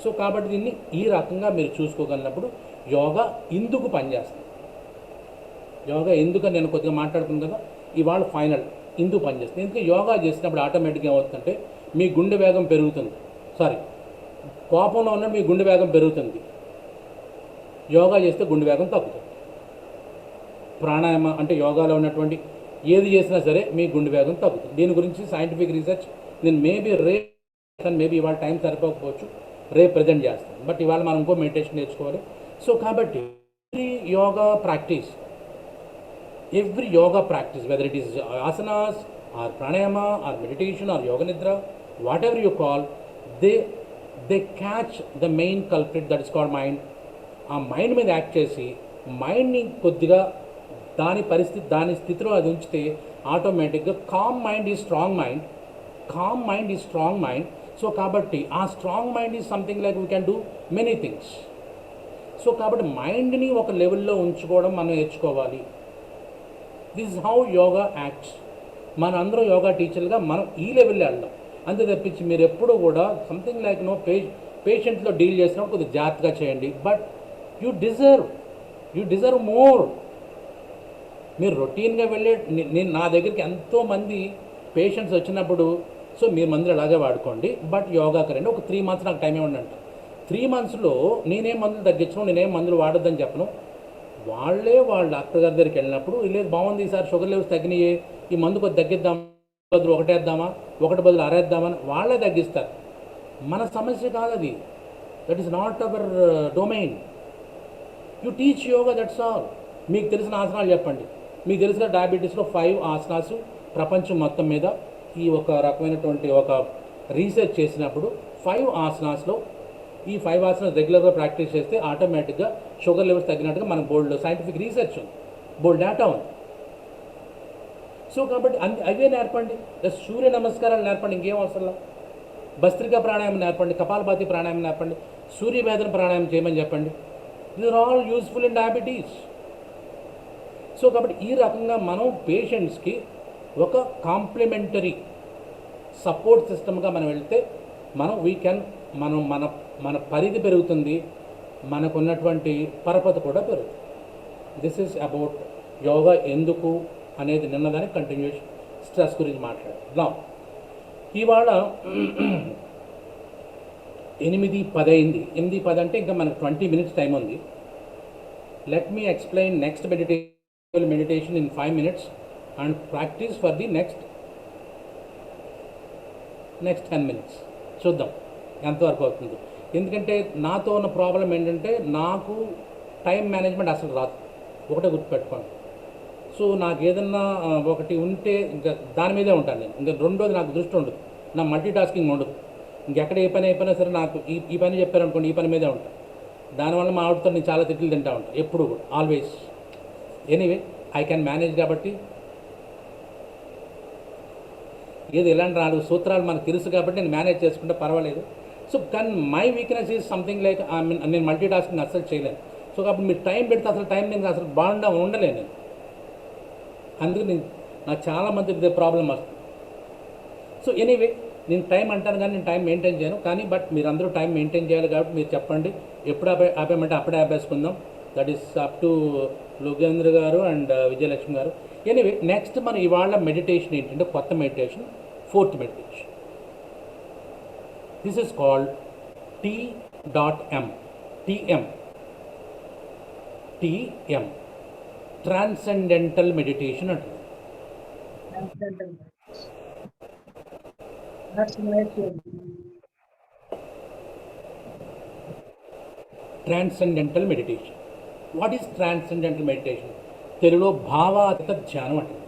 So కాబట్టి దీన్ని ఈ రకంగా మీరు చూసుకోగలిగినప్పుడు యోగా ఎందుకు పనిచేస్తుంది, యోగా ఎందుకని నేను కొద్దిగా మాట్లాడుకున్నాను కదా, ఇవాళ ఫైనల్ ఎందుకు పనిచేస్తుంది. ఎందుకంటే యోగా చేసినప్పుడు ఆటోమేటిక్గా ఏమవుతుందంటే మీ గుండె వేగం పెరుగుతుంది. కోపంలో ఉన్న మీ గుండె వేగం పెరుగుతుంది, యోగా చేస్తే గుండె వేగం తగ్గుతుంది. ప్రాణాయామ అంటే యోగాలో ఉన్నటువంటి ఏది చేసినా సరే మీ గుండె వేగం తగ్గుతుంది. దీని గురించి సైంటిఫిక్ రీసెర్చ్ నేను మేబీ ఇవాళ టైం సరిపోకపోవచ్చు, రేపు ప్రజెంట్ చేస్తాను. బట్ ఇవాళ మనం ఇంకో మెడిటేషన్ నేర్చుకోవాలి. సో కాబట్టి every yoga practice whether it is asanas or pranayama or meditation or yoga nidra, whatever you call, they catch the main culprit, that is called mind. ఆ మైండ్ మీద యాక్ట్ చేసి మైండ్ని కొద్దిగా దాని స్థితిలో అది ఉంచితే ఆటోమేటిక్గా calm mind is strong mind. So కాబట్టి ఆ strong mind is something like we can do many things. So కాబట్టి మైండ్ని ఒక లెవెల్లో ఉంచుకోవడం మనం నేర్చుకోవాలి. This is how yoga acts. మన అందరం యోగా టీచర్లుగా మనం ఈ లెవెల్లో వెళ్దాం. అంతే తప్పించి మీరు ఎప్పుడూ కూడా సంథింగ్ లైక్ పేషెంట్తో డీల్ చేసినప్పుడు కొద్దిగా జాగ్రత్తగా చేయండి. But you deserve more. మీరు రొటీన్గా నేను నా దగ్గరికి ఎంతోమంది పేషెంట్స్ వచ్చినప్పుడు, సో మీరు మందులు అలాగే వాడుకోండి, బట్ యోగాకి రండి, ఒక 3 months నాకు టైం ఇవ్వండి అంట. 3 monthsలో నేనేం మందులు తగ్గించను, నేనేం మందులు వాడొద్దని చెప్పను. వాళ్ళ డాక్టర్ గారి దగ్గరికి వెళ్ళినప్పుడు, లేదు బాగుంది సార్, షుగర్ లెవెల్స్ తగ్గినాయి, ఈ మందు కొద్ది తగ్గిద్దాం, బదులు ఒకటేద్దామా, ఒకటి బదులు అరేద్దామని వాళ్ళే తగ్గిస్తారు. మన సమస్య కాదు అది. That is not our domain. You teach yoga, that's all. మీకు తెలిసిన ఆసనాలు చెప్పండి. మీకు తెలిసిన డయాబెటీస్లో 5 ఆసనాలు ప్రపంచం మొత్తం మీద ఈ ఒక రకమైనటువంటి ఒక రీసెర్చ్ చేసినప్పుడు 5 ఆసనాస్లో ఈ 5 ఆసనాలు రెగ్యులర్గా ప్రాక్టీస్ చేస్తే ఆటోమేటిక్గా షుగర్ లెవెల్స్ తగ్గినట్టుగా మన బోర్డులో సైంటిఫిక్ రీసెర్చ్ ఉంది, బోర్డు డేటా ఉంది. సో కాబట్టి అవే నేర్పండి. సూర్య నమస్కారాలు నేర్పండి, ఇంకేం అవసరం. భస్త్రికా ప్రాణాయామం నేర్పండి, కపాలభాతి ప్రాణాయామం నేర్పండి, సూర్యభేదన ప్రాణాయామం చేయమని చెప్పండి. These are all useful in diabetes. So కాబట్టి ఈ రకంగా మనం పేషెంట్స్కి ఒక కాంప్లిమెంటరీ సపోర్ట్ సిస్టమ్గా మనం వెళ్తే మన పరిధి పెరుగుతుంది, మనకున్నటువంటి పరపతి కూడా పెరుగుతుంది. దిస్ ఈజ్ అబౌట్ యోగా ఎందుకు అనేది నిన్నదానికి కంటిన్యూషన్ స్ట్రెస్ గురించి మాట్లాడుతున్నాం. ఇవాళ 8:10 అయింది. 8:10 అంటే ఇంకా మనకు 20 minutes టైం ఉంది. let me explain next meditation in 5 minutes and practice for the next 10 minutes. చూద్దాం ఎంతవరకు అవుతుందో. ఎందుకంటే నాతో ఉన్న ప్రాబ్లం ఏంటంటే నాకు టైం మేనేజ్మెంట్ అసలు రాదు, ఒకటే గుర్తుపెట్టుకోండి. సో నాకు ఏదన్నా ఒకటి ఉంటే ఇంకా దాని మీదే ఉంటాను నేను. ఇంకా రెండోది నాకు దృష్టి ఉండదు, నా మల్టీ టాస్కింగ్ ఉండదు. ఇంకెక్కడ ఏ పని అయిపోయినా సరే నాకు ఈ పని చెప్పారనుకోండి, ఈ పని మీదే ఉంటాను. దానివల్ల మా ఆవిడతో నేను చాలా తిట్లు తింటా ఉంటాను ఎప్పుడు కూడా, always. Anyway I can manage. కాబట్టి ఏది ఎలాంటి 4 సూత్రాలు మనకు తెలుసు కాబట్టి నేను మేనేజ్ చేసుకుంటే పర్వాలేదు. సో కానీ my weakness is something like నేను మల్టీ టాస్కింగ్ అస్సలు చేయలేను. సో కాబట్టి మీరు టైం పెడితే అసలు టైం నేను అసలు ఉండలేను నేను. అందుకు నాకు చాలామంది ప్రాబ్లం వస్తుంది. సో ఎనీవే నేను టైం అంటాను కానీ నేను టైం మెయింటైన్ చేయను. కానీ బట్ మీరు అందరూ టైం మెయింటైన్ చేయాలి కాబట్టి మీరు చెప్పండి ఎప్పుడు ఆపేయమంటే అప్పుడే ఆపేసుకుందాం. That is up to Lokendra garu and Vijayalakshmi గారు. ఎనీవే నెక్స్ట్ మనం ఇవాళ మెడిటేషన్ ఏంటంటే కొత్త meditation, 4th meditation. This is called T.M. Transcendental meditation అంటారు. Transcendental meditation. What is transcendental meditation? తెలుగులో భావాతీత ధ్యానం అంటారు.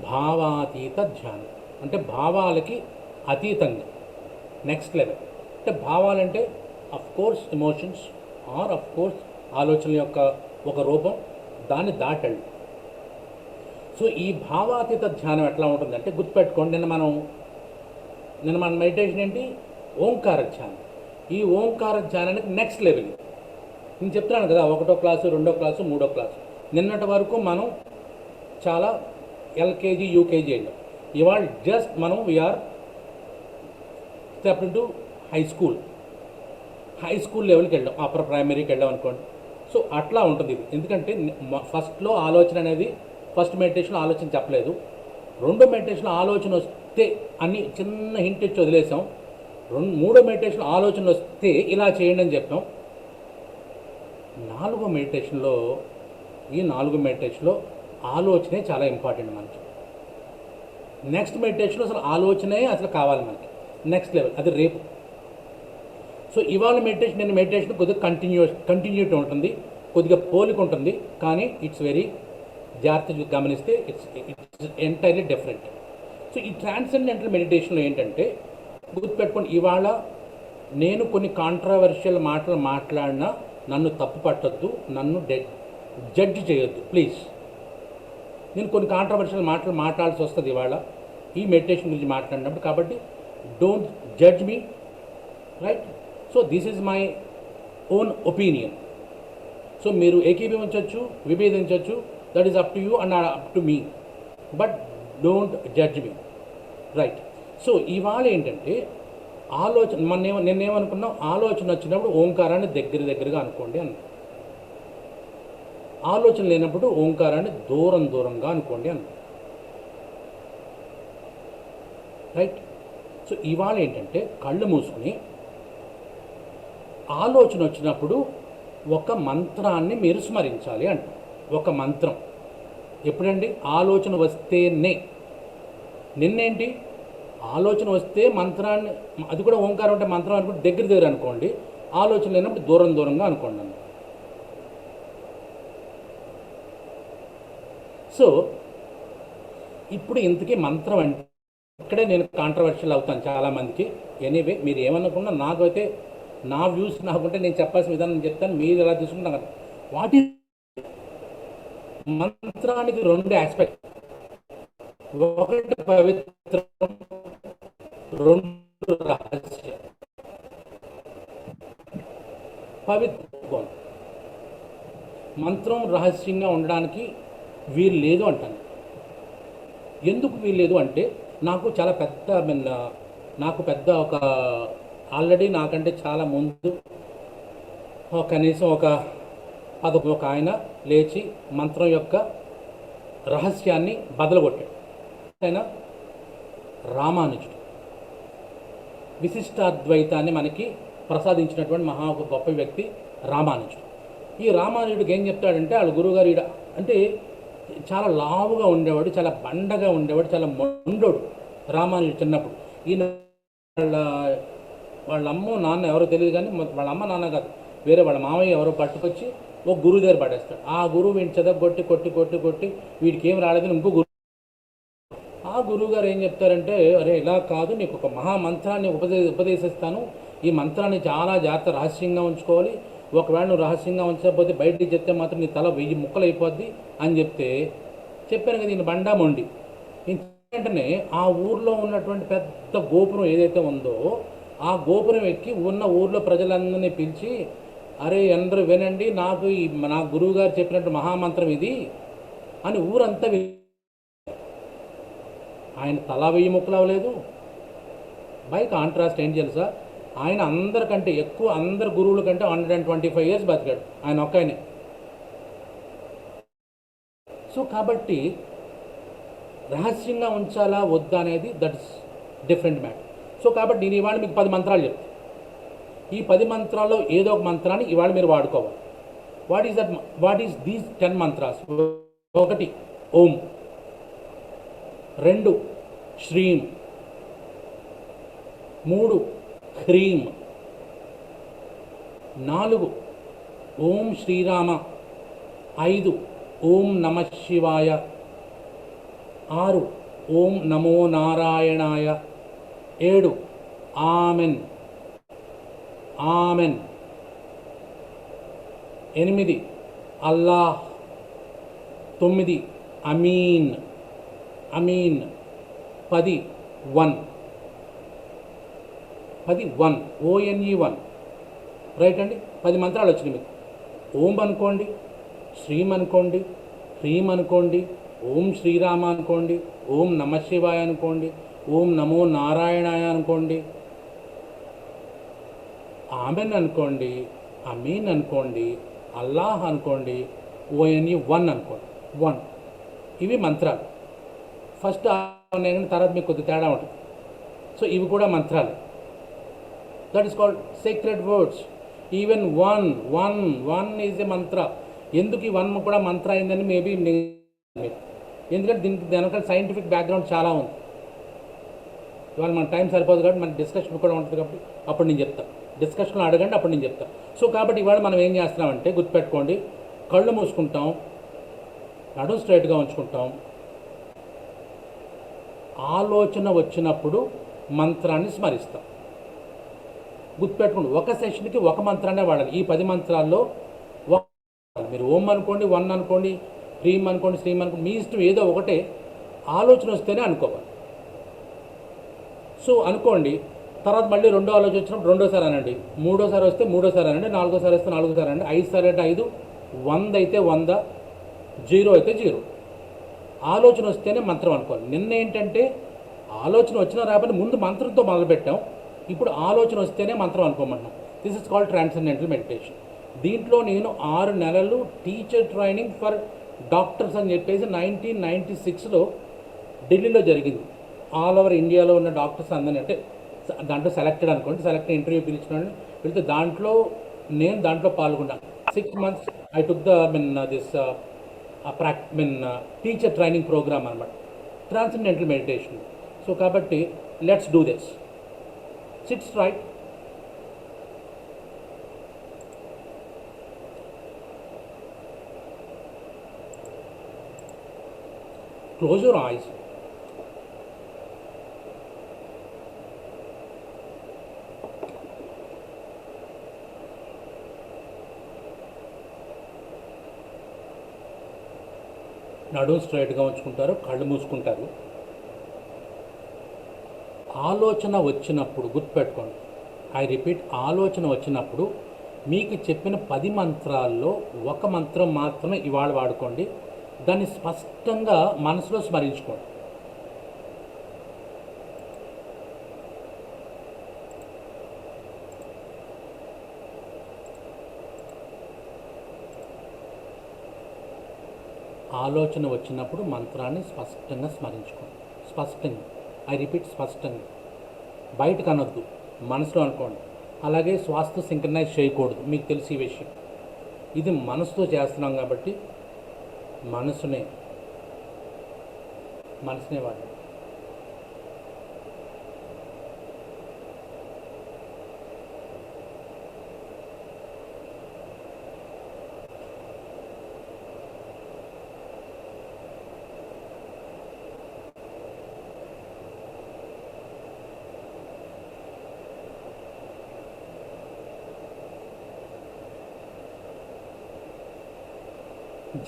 భావాతీత ధ్యానం అంటే భావాలకి అతీతంగా, నెక్స్ట్ లెవెల్. అంటే భావాలంటే of course emotions or of course ఆలోచనల యొక్క ఒక రూపం, దాన్ని దాటండి. సో ఈ భావాతీత ధ్యానం ఎట్లా ఉంటుందంటే గుర్తుపెట్టుకోండి, నిన్న మన మెడిటేషన్ ఏంటి? ఓంకార ధ్యానం. ఈ ఓంకార ధ్యానానికి నెక్స్ట్ లెవెల్ నేను చెప్తున్నాను కదా, 1వ క్లాసు 2వ క్లాసు 3వ క్లాసు. నిన్నటి వరకు మనం చాలా LKG UKG వెళ్ళాం. ఇవాళ జస్ట్ మనం we are step into high school లెవెల్కి వెళ్ళాం, అప్పర్ ప్రైమరీకి వెళ్ళాం అనుకోండి. సో అట్లా ఉంటుంది ఇది. ఎందుకంటే ఫస్ట్లో ఆలోచన అనేది ఫస్ట్ మెడిటేషన్లో ఆలోచన చెప్పలేదు. 2వ మెడిటేషన్లో ఆలోచన వస్తే అని చిన్న హింట్ ఇచ్చి వదిలేసాం. 3వ మెడిటేషన్ ఆలోచన వస్తే ఇలా చేయండి అని చెప్పాం. 4వ మెడిటేషన్లో ఈ 4వ మెడిటేషన్లో ఆలోచనే చాలా ఇంపార్టెంట్ మనకి. నెక్స్ట్ మెడిటేషన్లో అసలు ఆలోచనే అసలు కావాలి మనకి, నెక్స్ట్ లెవెల్, అది రేపు. సో ఇవాళ నేను మెడిటేషన్ కొద్దిగా కంటిన్యూటీ ఉంటుంది, కొద్దిగా పోలిక ఉంటుంది. కానీ ఇట్స్ వెరీ జాగ్రత్తగా గమనిస్తే ఇట్స్ ఎంటైర్లీ డిఫరెంట్. సో ఈ ట్రాన్సెండెంటల్ మెడిటేషన్లో ఏంటంటే గుర్తుపెట్టుకోండి, ఇవాళ నేను కొన్ని కాంట్రవర్షియల్ మాటలు మాట్లాడినా నన్ను తప్పు పట్టొద్దు, నన్ను జడ్జ్ చేయొద్దు ప్లీజ్. నేను కొన్ని కాంట్రవర్షియల్ మాటలు మాట్లాడాల్సి వస్తుంది ఇవాళ ఈ మెడిటేషన్ గురించి మాట్లాడినప్పుడు. కాబట్టి don't judge me, right? So this is my own opinion. So మీరు ఏకీభవించవచ్చు, విభేదించవచ్చు, that is up to you and up to me, but don't judge me, right? So ఇవాళ ఏంటంటే ఆలోచన నిన్నేమనుకున్నాం, ఆలోచన వచ్చినప్పుడు ఓంకారాన్ని దగ్గరగా అనుకోండి అన్న, ఆలోచన లేనప్పుడు ఓంకారాన్ని దూరంగా అనుకోండి అన్న, రైట్? సో ఇవాళ ఏంటంటే కళ్ళు మూసుకుని ఆలోచన వచ్చినప్పుడు ఒక మంత్రాన్ని మీరు స్మరించాలి అంట. ఒక మంత్రం ఎప్పుడండి? ఆలోచన వస్తేనే. నిన్నేంటి ఆలోచన వస్తే మంత్రాన్ని, అది కూడా ఓంకారం అంటే మంత్రం అనుకుంటే దగ్గర అనుకోండి, ఆలోచన లేనప్పుడు దూరంగా అనుకోండి అన్న. సో ఇప్పుడు ఇంతకీ మంత్రం అంటే ఇక్కడే నేను కాంట్రవర్షియల్ అవుతాను చాలామందికి. ఎనీవే మీరు ఏమనుకున్నా, నాకైతే నా వ్యూస్ నాకుంటే నేను చెప్పాల్సిన విధానం చెప్తాను, మీరు ఎలా తీసుకుంటారు. వాటి మంత్రానికి 2 ఆస్పెక్ట్, ఒకటి పవిత్రం, 2 రహస్యం. పవిత్రం మంత్రం రహస్యంగా ఉండడానికి వీలు లేదు అంటాను. ఎందుకు వీలు లేదు అంటే నాకు చాలా పెద్ద ఒక ఆల్రెడీ నాకంటే చాలా ముందు కనీసం ఒక ఆయన లేచి మంత్రం యొక్క రహస్యాన్ని బదలగొట్టాడు. ఆయన రామానుజుడు విశిష్టాద్వైతాన్ని మనకి ప్రసాదించినటువంటి గొప్ప వ్యక్తి రామానుజుడు. ఈ రామానుజుడికి ఏం చెప్తాడంటే వాళ్ళ గురువుగారు ఈడ అంటే చాలా లావుగా ఉండేవాడు, చాలా బండగా ఉండేవాడు, చాలా మొండోడు రామానుజుడు చిన్నప్పుడు. ఈయన వాళ్ళ అమ్మ నాన్న ఎవరో తెలియదు కానీ వాళ్ళ అమ్మ నాన్న కాదు, వేరే వాళ్ళ మామయ్య ఎవరో పట్టుకొచ్చి ఒక గురువు దగ్గర పడేస్తాడు. ఆ గురువు వీడిని చదవగొట్టి కొట్టి కొట్టి కొట్టి వీడికి ఏం రాలేదని ఇంకో గురువు. ఆ గురువు గారు ఏం చెప్తారంటే, అరే ఇలా కాదు, నీకు ఒక మహామంత్రాన్ని ఉపదేశిస్తాను, ఈ మంత్రాన్ని చాలా జాగ్రత్త రహస్యంగా ఉంచుకోవాలి, ఒకవేళ నువ్వు రహస్యంగా ఉంచకపోతే బయటికి చెప్తే మాత్రం నీ తల 1000 ముక్కలు అయిపోద్ది అని చెప్తే, చెప్పాను కదా ఈయన బండా మొండి. వెంటనే ఆ ఊర్లో ఉన్నటువంటి పెద్ద గోపురం ఏదైతే ఉందో ఆ గోపురం ఎక్కి ఉన్న ఊర్లో ప్రజలందరినీ పిలిచి, అరే అందరూ వినండి, నాకు నా గురువు గారు చెప్పినట్టు మహామంత్రం ఇది అని ఊరంతా ఆయన తల 1000 ముక్కలు అవ్వలేదు. బై కాంట్రాస్ట్ ఏం తెలుసా, ఆయన అందరికంటే ఎక్కువ, అందరు గురువుల కంటే 125 years బతికాడు ఆయన ఒక్కనే. సో కాబట్టి రహస్యంగా ఉంచాలా వద్దా అనేది that is different matter. So కాబట్టి నేను ఇవాళ మీకు 10 మంత్రాలు చెప్తాను. ఈ 10 మంత్రాల్లో ఏదో ఒక మంత్రాన్ని ఇవాళ మీరు వాడుకోవాలి. What is these 10 mantras? 1 ఓం, 2 శ్రీం, 3 హ్రీం, 4 ఓం శ్రీరామ, 5 ఓం నమ శివాయ, 6 ఓం నమో నారాయణాయ, 7 ఆమెన్ ఆమెన్, 8 అల్లాహ్, 9 అమీన్ అమీన్, 10 వన్ ONE1. రైట్ అండి, 10 మంత్రాలు వచ్చినాయి మీకు. ఓం అనుకోండి, శ్రీం అనుకోండి, హ్రీం అనుకోండి, ఓం శ్రీరామ అనుకోండి, ఓం నమ శివాయ అనుకోండి, ఓం నమో నారాయణాయ అనుకోండి, ఆమెన్ అనుకోండి, అమీన్ అనుకోండి, అల్లాహ్ అనుకోండి, ONE1 అనుకోండి. 1 ఇవి మంత్రాలు. ఫస్ట్ తర్వాత మీకు కొద్ది తేడా ఉంటుంది. సో ఇవి కూడా మంత్రాలు. That is called secret words. Even one is a మంత్ర. ఎందుకు ఈ 1 కూడా మంత్ర అయిందని మేబీ ఎందుకంటే దీనికి వెనకాల సైంటిఫిక్ బ్యాక్గ్రౌండ్ చాలా ఉంది. ఇవాళ మన టైం సరిపోదు కాబట్టి మన డిస్కషన్ కూడా ఉంటుంది కాబట్టి అప్పుడు నేను చెప్తాను. డిస్కషన్లో అడగండి, అప్పుడు నేను చెప్తాను. సో కాబట్టి ఇవాళ మనం ఏం చేస్తున్నామంటే గుర్తుపెట్టుకోండి, కళ్ళు మూసుకుంటాం, నడుము స్ట్రైట్గా ఉంచుకుంటాం, ఆలోచన వచ్చినప్పుడు మంత్రాన్ని స్మరిస్తాం. గుర్తుపెట్టుకోండి, ఒక సెషన్కి ఒక మంత్రాన్నే వాడాలి. ఈ 10 మంత్రాల్లో మీరు ఓం అనుకోండి, 1 అనుకోండి, హ్రీం అనుకోండి, శ్రీం అనుకోండి, మీ ఇష్టం ఏదో ఒకటే. ఆలోచన వస్తేనే అనుకోవాలి. సో అనుకోండి, తర్వాత మళ్ళీ రెండో ఆలోచన వచ్చినప్పుడు రెండోసారి అనండి, మూడోసారి వస్తే మూడోసారి అనండి, నాలుగోసారి వస్తే నాలుగోసారి అనండి, 5 సార్లు అంటే 5, 100 అయితే 100, 0 అయితే 0. ఆలోచన వస్తేనే మంత్రం అనుకోవాలి. నిన్న ఏంటంటే ఆలోచన వచ్చినా రాబట్టి ముందు మంత్రంతో మొదలుపెట్టాం, ఇప్పుడు ఆలోచన వస్తేనే మంత్రం అనుకోమంటున్నాం. This is called transcendental meditation. దీంట్లో నేను 6 నెలలు టీచర్ ట్రైనింగ్ ఫర్ డాక్టర్స్ అని చెప్పేసి 1996లో ఢిల్లీలో జరిగింది. ఆల్ ఓవర్ ఇండియాలో ఉన్న డాక్టర్స్ అందరినీ, అంటే దాంట్లో సెలెక్టెడ్ అనుకోండి, సెలెక్టెడ్ ఇంటర్వ్యూ పిలిస్తే నేను దాంట్లో పాల్గొన్నాను. 6 months I took this teacher training programme అనమాట, ట్రాన్సెండెంటల్ మెడిటేషన్. సో కాబట్టి let's do this. Sit straight, close your eyes. నడుము స్ట్రైట్గా ఉంచుకుంటారు, కళ్ళు మూసుకుంటారు. ఆలోచన వచ్చినప్పుడు గుర్తుపెట్టుకోండి, ఐ రిపీట్, ఆలోచన వచ్చినప్పుడు మీకు చెప్పిన 10 మంత్రాల్లో ఒక మంత్రం మాత్రమే ఇవాళ వాడుకోండి. దాన్ని స్పష్టంగా మనసులో స్మరించుకోండి. ఆలోచన వచ్చినప్పుడు మంత్రాన్ని స్పష్టంగా స్మరించుకోండి. స్పష్టంగా, ఐ రిపీట్, స్పష్టంగా. బయటకు అనొద్దు, మనసులో అనుకోండి. అలాగే శ్వాసతో సింక్రనైజ్ చేయకూడదు, మీకు తెలిసి ఈ విషయం. ఇది మనసుతో చేస్తున్నాం కాబట్టి మనసునే వాడు.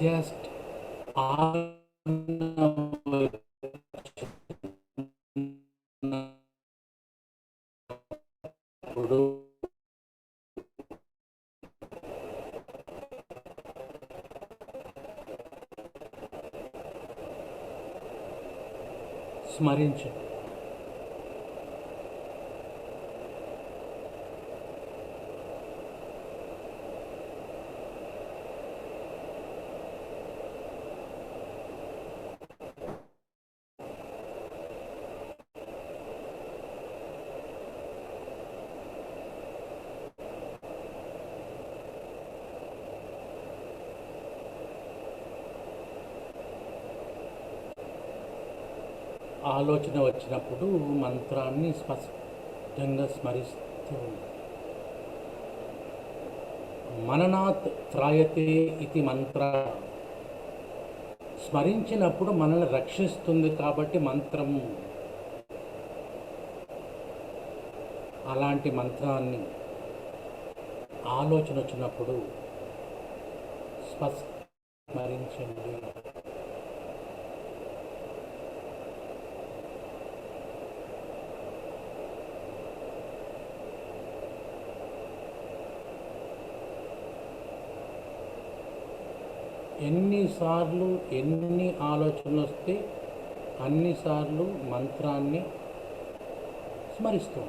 జస్ట్ ఇప్పుడు స్మరించు. ఆలోచన వచ్చినప్పుడు మంత్రాన్ని స్పష్టంగా స్మరిస్తూ మననాత్ త్రాయతే ఇది మంత్ర. స్మరించినప్పుడు మనల్ని రక్షిస్తుంది కాబట్టి మంత్రము. అలాంటి మంత్రాన్ని ఆలోచన వచ్చినప్పుడు స్మరించండి. ఎన్నిసార్లు ఎన్ని ఆలోచనలు వస్తే అన్నిసార్లు మంత్రాన్ని స్మరిస్తూ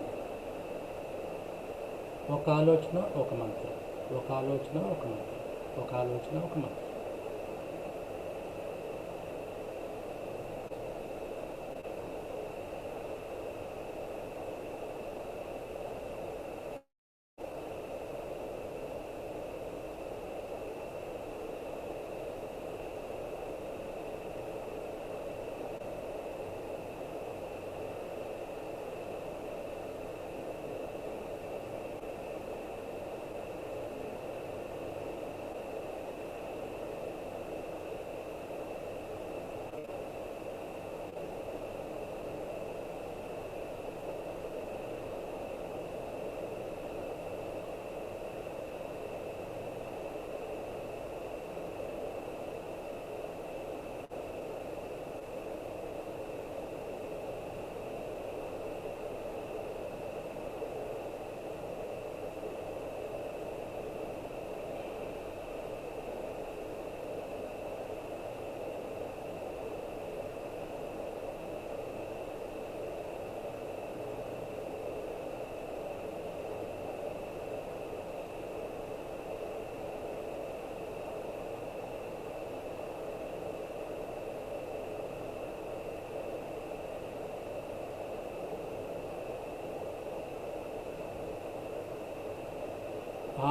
ఒక ఆలోచన ఒక మంత్రం, ఒక ఆలోచన ఒక మంత్రం, ఒక ఆలోచన ఒక మంత్రం.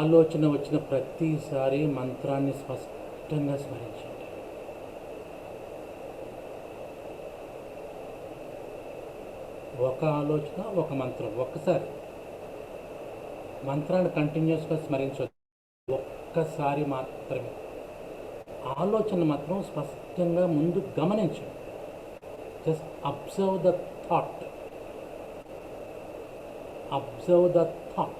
ఆలోచన వచ్చిన ప్రతిసారి మంత్రాన్ని స్పష్టంగా స్మరించండి. ఒక ఆలోచన ఒక మంత్రం. ఒక్కసారి మంత్రాన్ని కంటిన్యూస్గా స్మరించవచ్చు. ఒక్కసారి మాత్రమే ఆలోచన మాత్రం స్పష్టంగా ముందు గమనించండి. Just observe the thought. Observe the thought.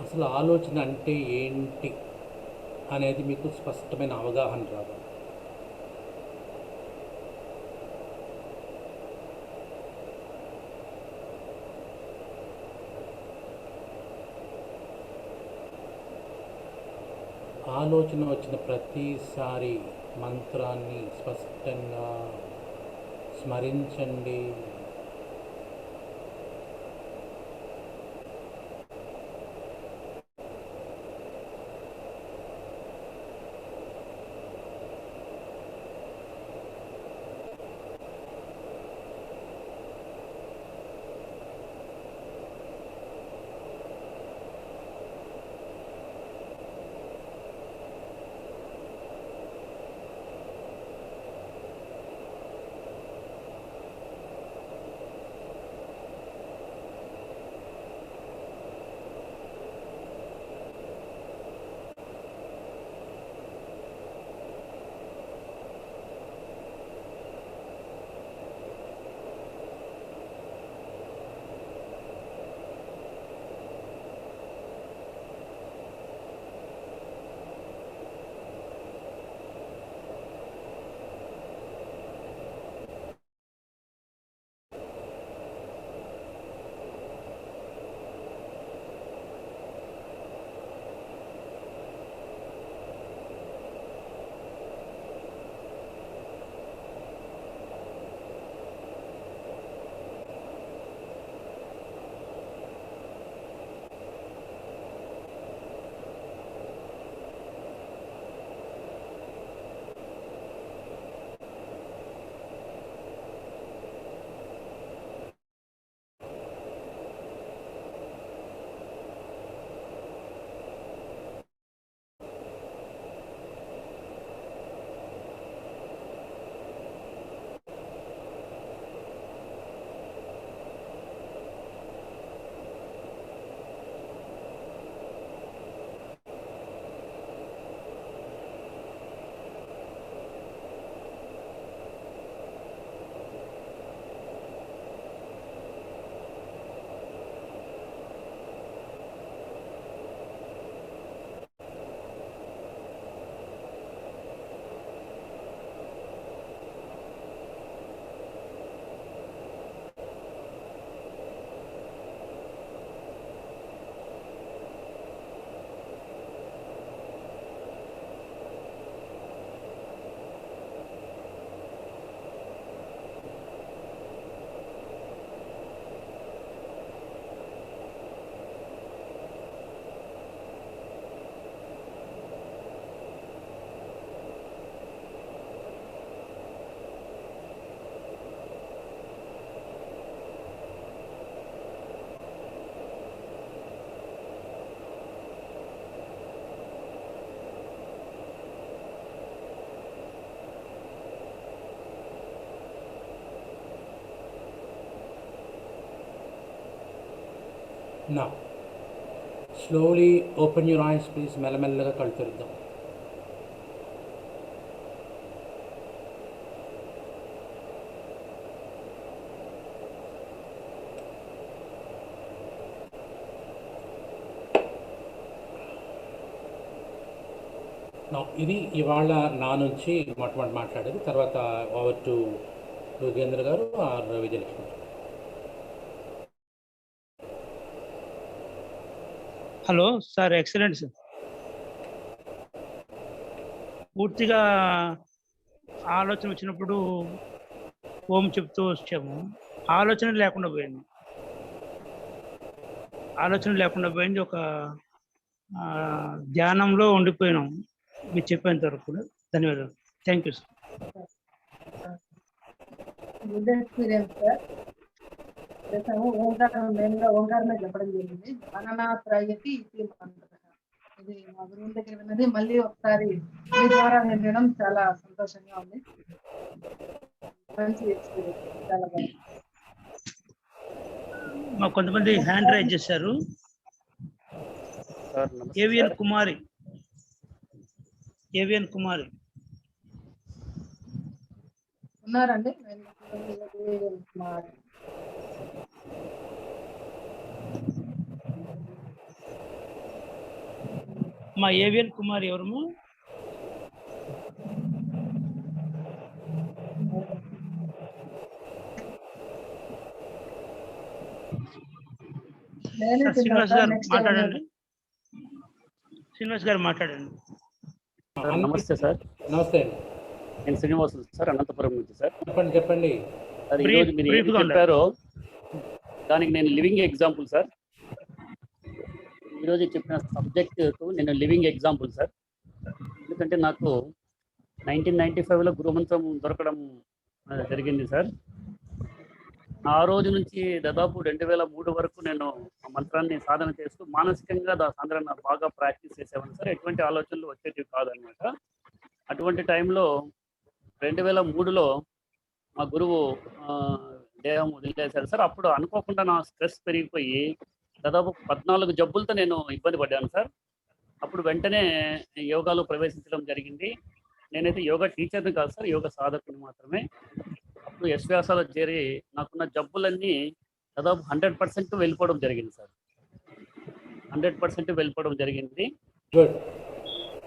అసలు ఆలోచన అంటే ఏంటి అనేది మీకు స్పష్టమైన అవగాహన రావాలి. ఆలోచన వచ్చిన ప్రతిసారి మంత్రాన్ని స్పష్టంగా స్మరించండి. Now, slowly open your eyes, please. మెల్లమెల్లగా కళ్ళు తెరుద్దాం. ఇది ఇవాళ నా నుంచి మొట్టమొదటి మాట్లాడేది. తర్వాత ఓవర్ టు యోగేంద్ర గారు or Vijayalakshmi. Hello sir, excellent sir. పూర్తిగా ఆలోచన వచ్చినప్పుడు ఓం చెప్తూ వచ్చాము. ఆలోచన లేకుండా పోయింది. ఒక ధ్యానంలో ఉండిపోయినాం. మీరు చెప్పేంత వరకు కూడా ధన్యవాదాలు. Thank you sir. Good experience sir. ఓంకారం మెయిన్గా ఓంకారమే చెప్పడం జరిగింది. అననాత్రయతి ఇది మా గురువు దగ్గర విన్నది. మళ్ళీ ఒకసారి మీ ద్వారా నేను వినడం చాలా సంతోషంగా ఉంది. మంచి ఎక్స్పీరియన్స్, చాలా బాగుంది. మాకు కొంతమంది హ్యాండ్ రైజ్ చేశారు. ఏవిఎన్ కుమారి ఉన్నారండి? మా ఏవిఎన్ కుమార్ ఎవరము? నేనే శ్రీనివాస్ సార్ గారు నెక్స్ట్ మాట్లాడండి. శ్రీనివాస్ గారు మాట్లాడండి. నమస్తే సార్. నమస్తే అండి. నేను శ్రీనివాసు సార్, అనంతపురం నుంచి సార్. చెప్పండి. సార్ ఈరోజు మీరు ఏం చెప్పారో దానికి నేను లివింగ్ ఎగ్జాంపుల్ సార్. ఈరోజు చెప్పిన సబ్జెక్టు నేను లివింగ్ ఎగ్జాంపుల్ సార్. ఎందుకంటే నాకు 1995లో గురుమంత్రం దొరకడం జరిగింది సార్. ఆ రోజు నుంచి దాదాపు 2003 వరకు నేను ఆ మంత్రాన్ని సాధన చేస్తూ మానసికంగా సాధన బాగా ప్రాక్టీస్ చేసేవాడిని సార్. ఎటువంటి ఆలోచనలు వచ్చేటివి కాదనమాట. అటువంటి టైంలో 2003లో మా గురువు దేహం వదిలేశారు సార్. అప్పుడు అనుకోకుండా నా స్ట్రెస్ పెరిగిపోయి దాదాపు 14 జబ్బులతో నేను ఇబ్బంది పడ్డాను సార్. అప్పుడు వెంటనే యోగాలో ప్రవేశించడం జరిగింది. నేనైతే యోగా టీచర్ని కాదు సార్, యోగా సాధకుని మాత్రమే. అప్పుడు యశ్వ్యాసాలు చేరి నాకున్న జబ్బులన్నీ దాదాపు 100% వెళ్ళిపోవడం జరిగింది సార్. 100% వెళ్ళిపోవడం జరిగింది.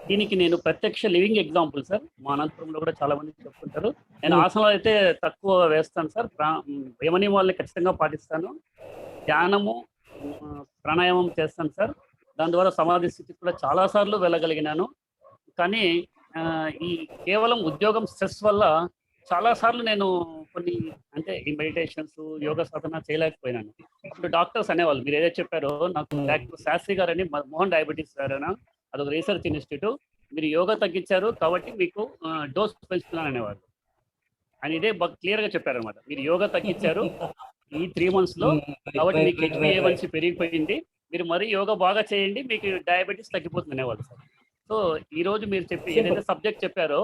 దీనికి నేను ప్రత్యక్ష లివింగ్ ఎగ్జాంపుల్ సార్. మా అనంతపురంలో కూడా చాలా మంది చెప్పుకుంటారు. నేను ఆసనాలు అయితే తక్కువ వేస్తాను సార్. యమనియమాల్ని ఖచ్చితంగా పాటిస్తాను. ధ్యానము, ప్రాణాయామం చేస్తాను సార్. దాని ద్వారా సమాధి స్థితికి కూడా చాలాసార్లు వెళ్ళగలిగినాను. కానీ ఈ కేవలం ఉద్యోగం స్ట్రెస్ వల్ల చాలాసార్లు నేను కొన్ని అంటే ఈ మెడిటేషన్స్, యోగా సాధన చేయలేకపోయినాను. అప్పుడు డాక్టర్స్ అనేవాళ్ళు, మీరు ఏదైతే చెప్పారో, నాకు డాక్టర్ శాస్త్రి గారని మోహన్ డయాబెటీస్ గారని అదొక రీసెర్చ్ ఇన్స్టిట్యూట్, మీరు యోగా తగ్గించారు కాబట్టి మీకు డోస్ పెంచుతున్నాను అనేవాళ్ళు. ఆయన ఇదే క్లియర్గా చెప్పారనమాట. మీరు యోగా తగ్గించారు ఈ 3 monthsలో కాబట్టి మీకు HbA1c పెరిగిపోయింది, మీరు మరీ యోగా బాగా చేయండి, మీకు డయాబెటీస్ తగ్గిపోతుంది అనేవాళ్ళు సార్. సో ఈరోజు మీరు చెప్పి ఏదైతే సబ్జెక్ట్ చెప్పారో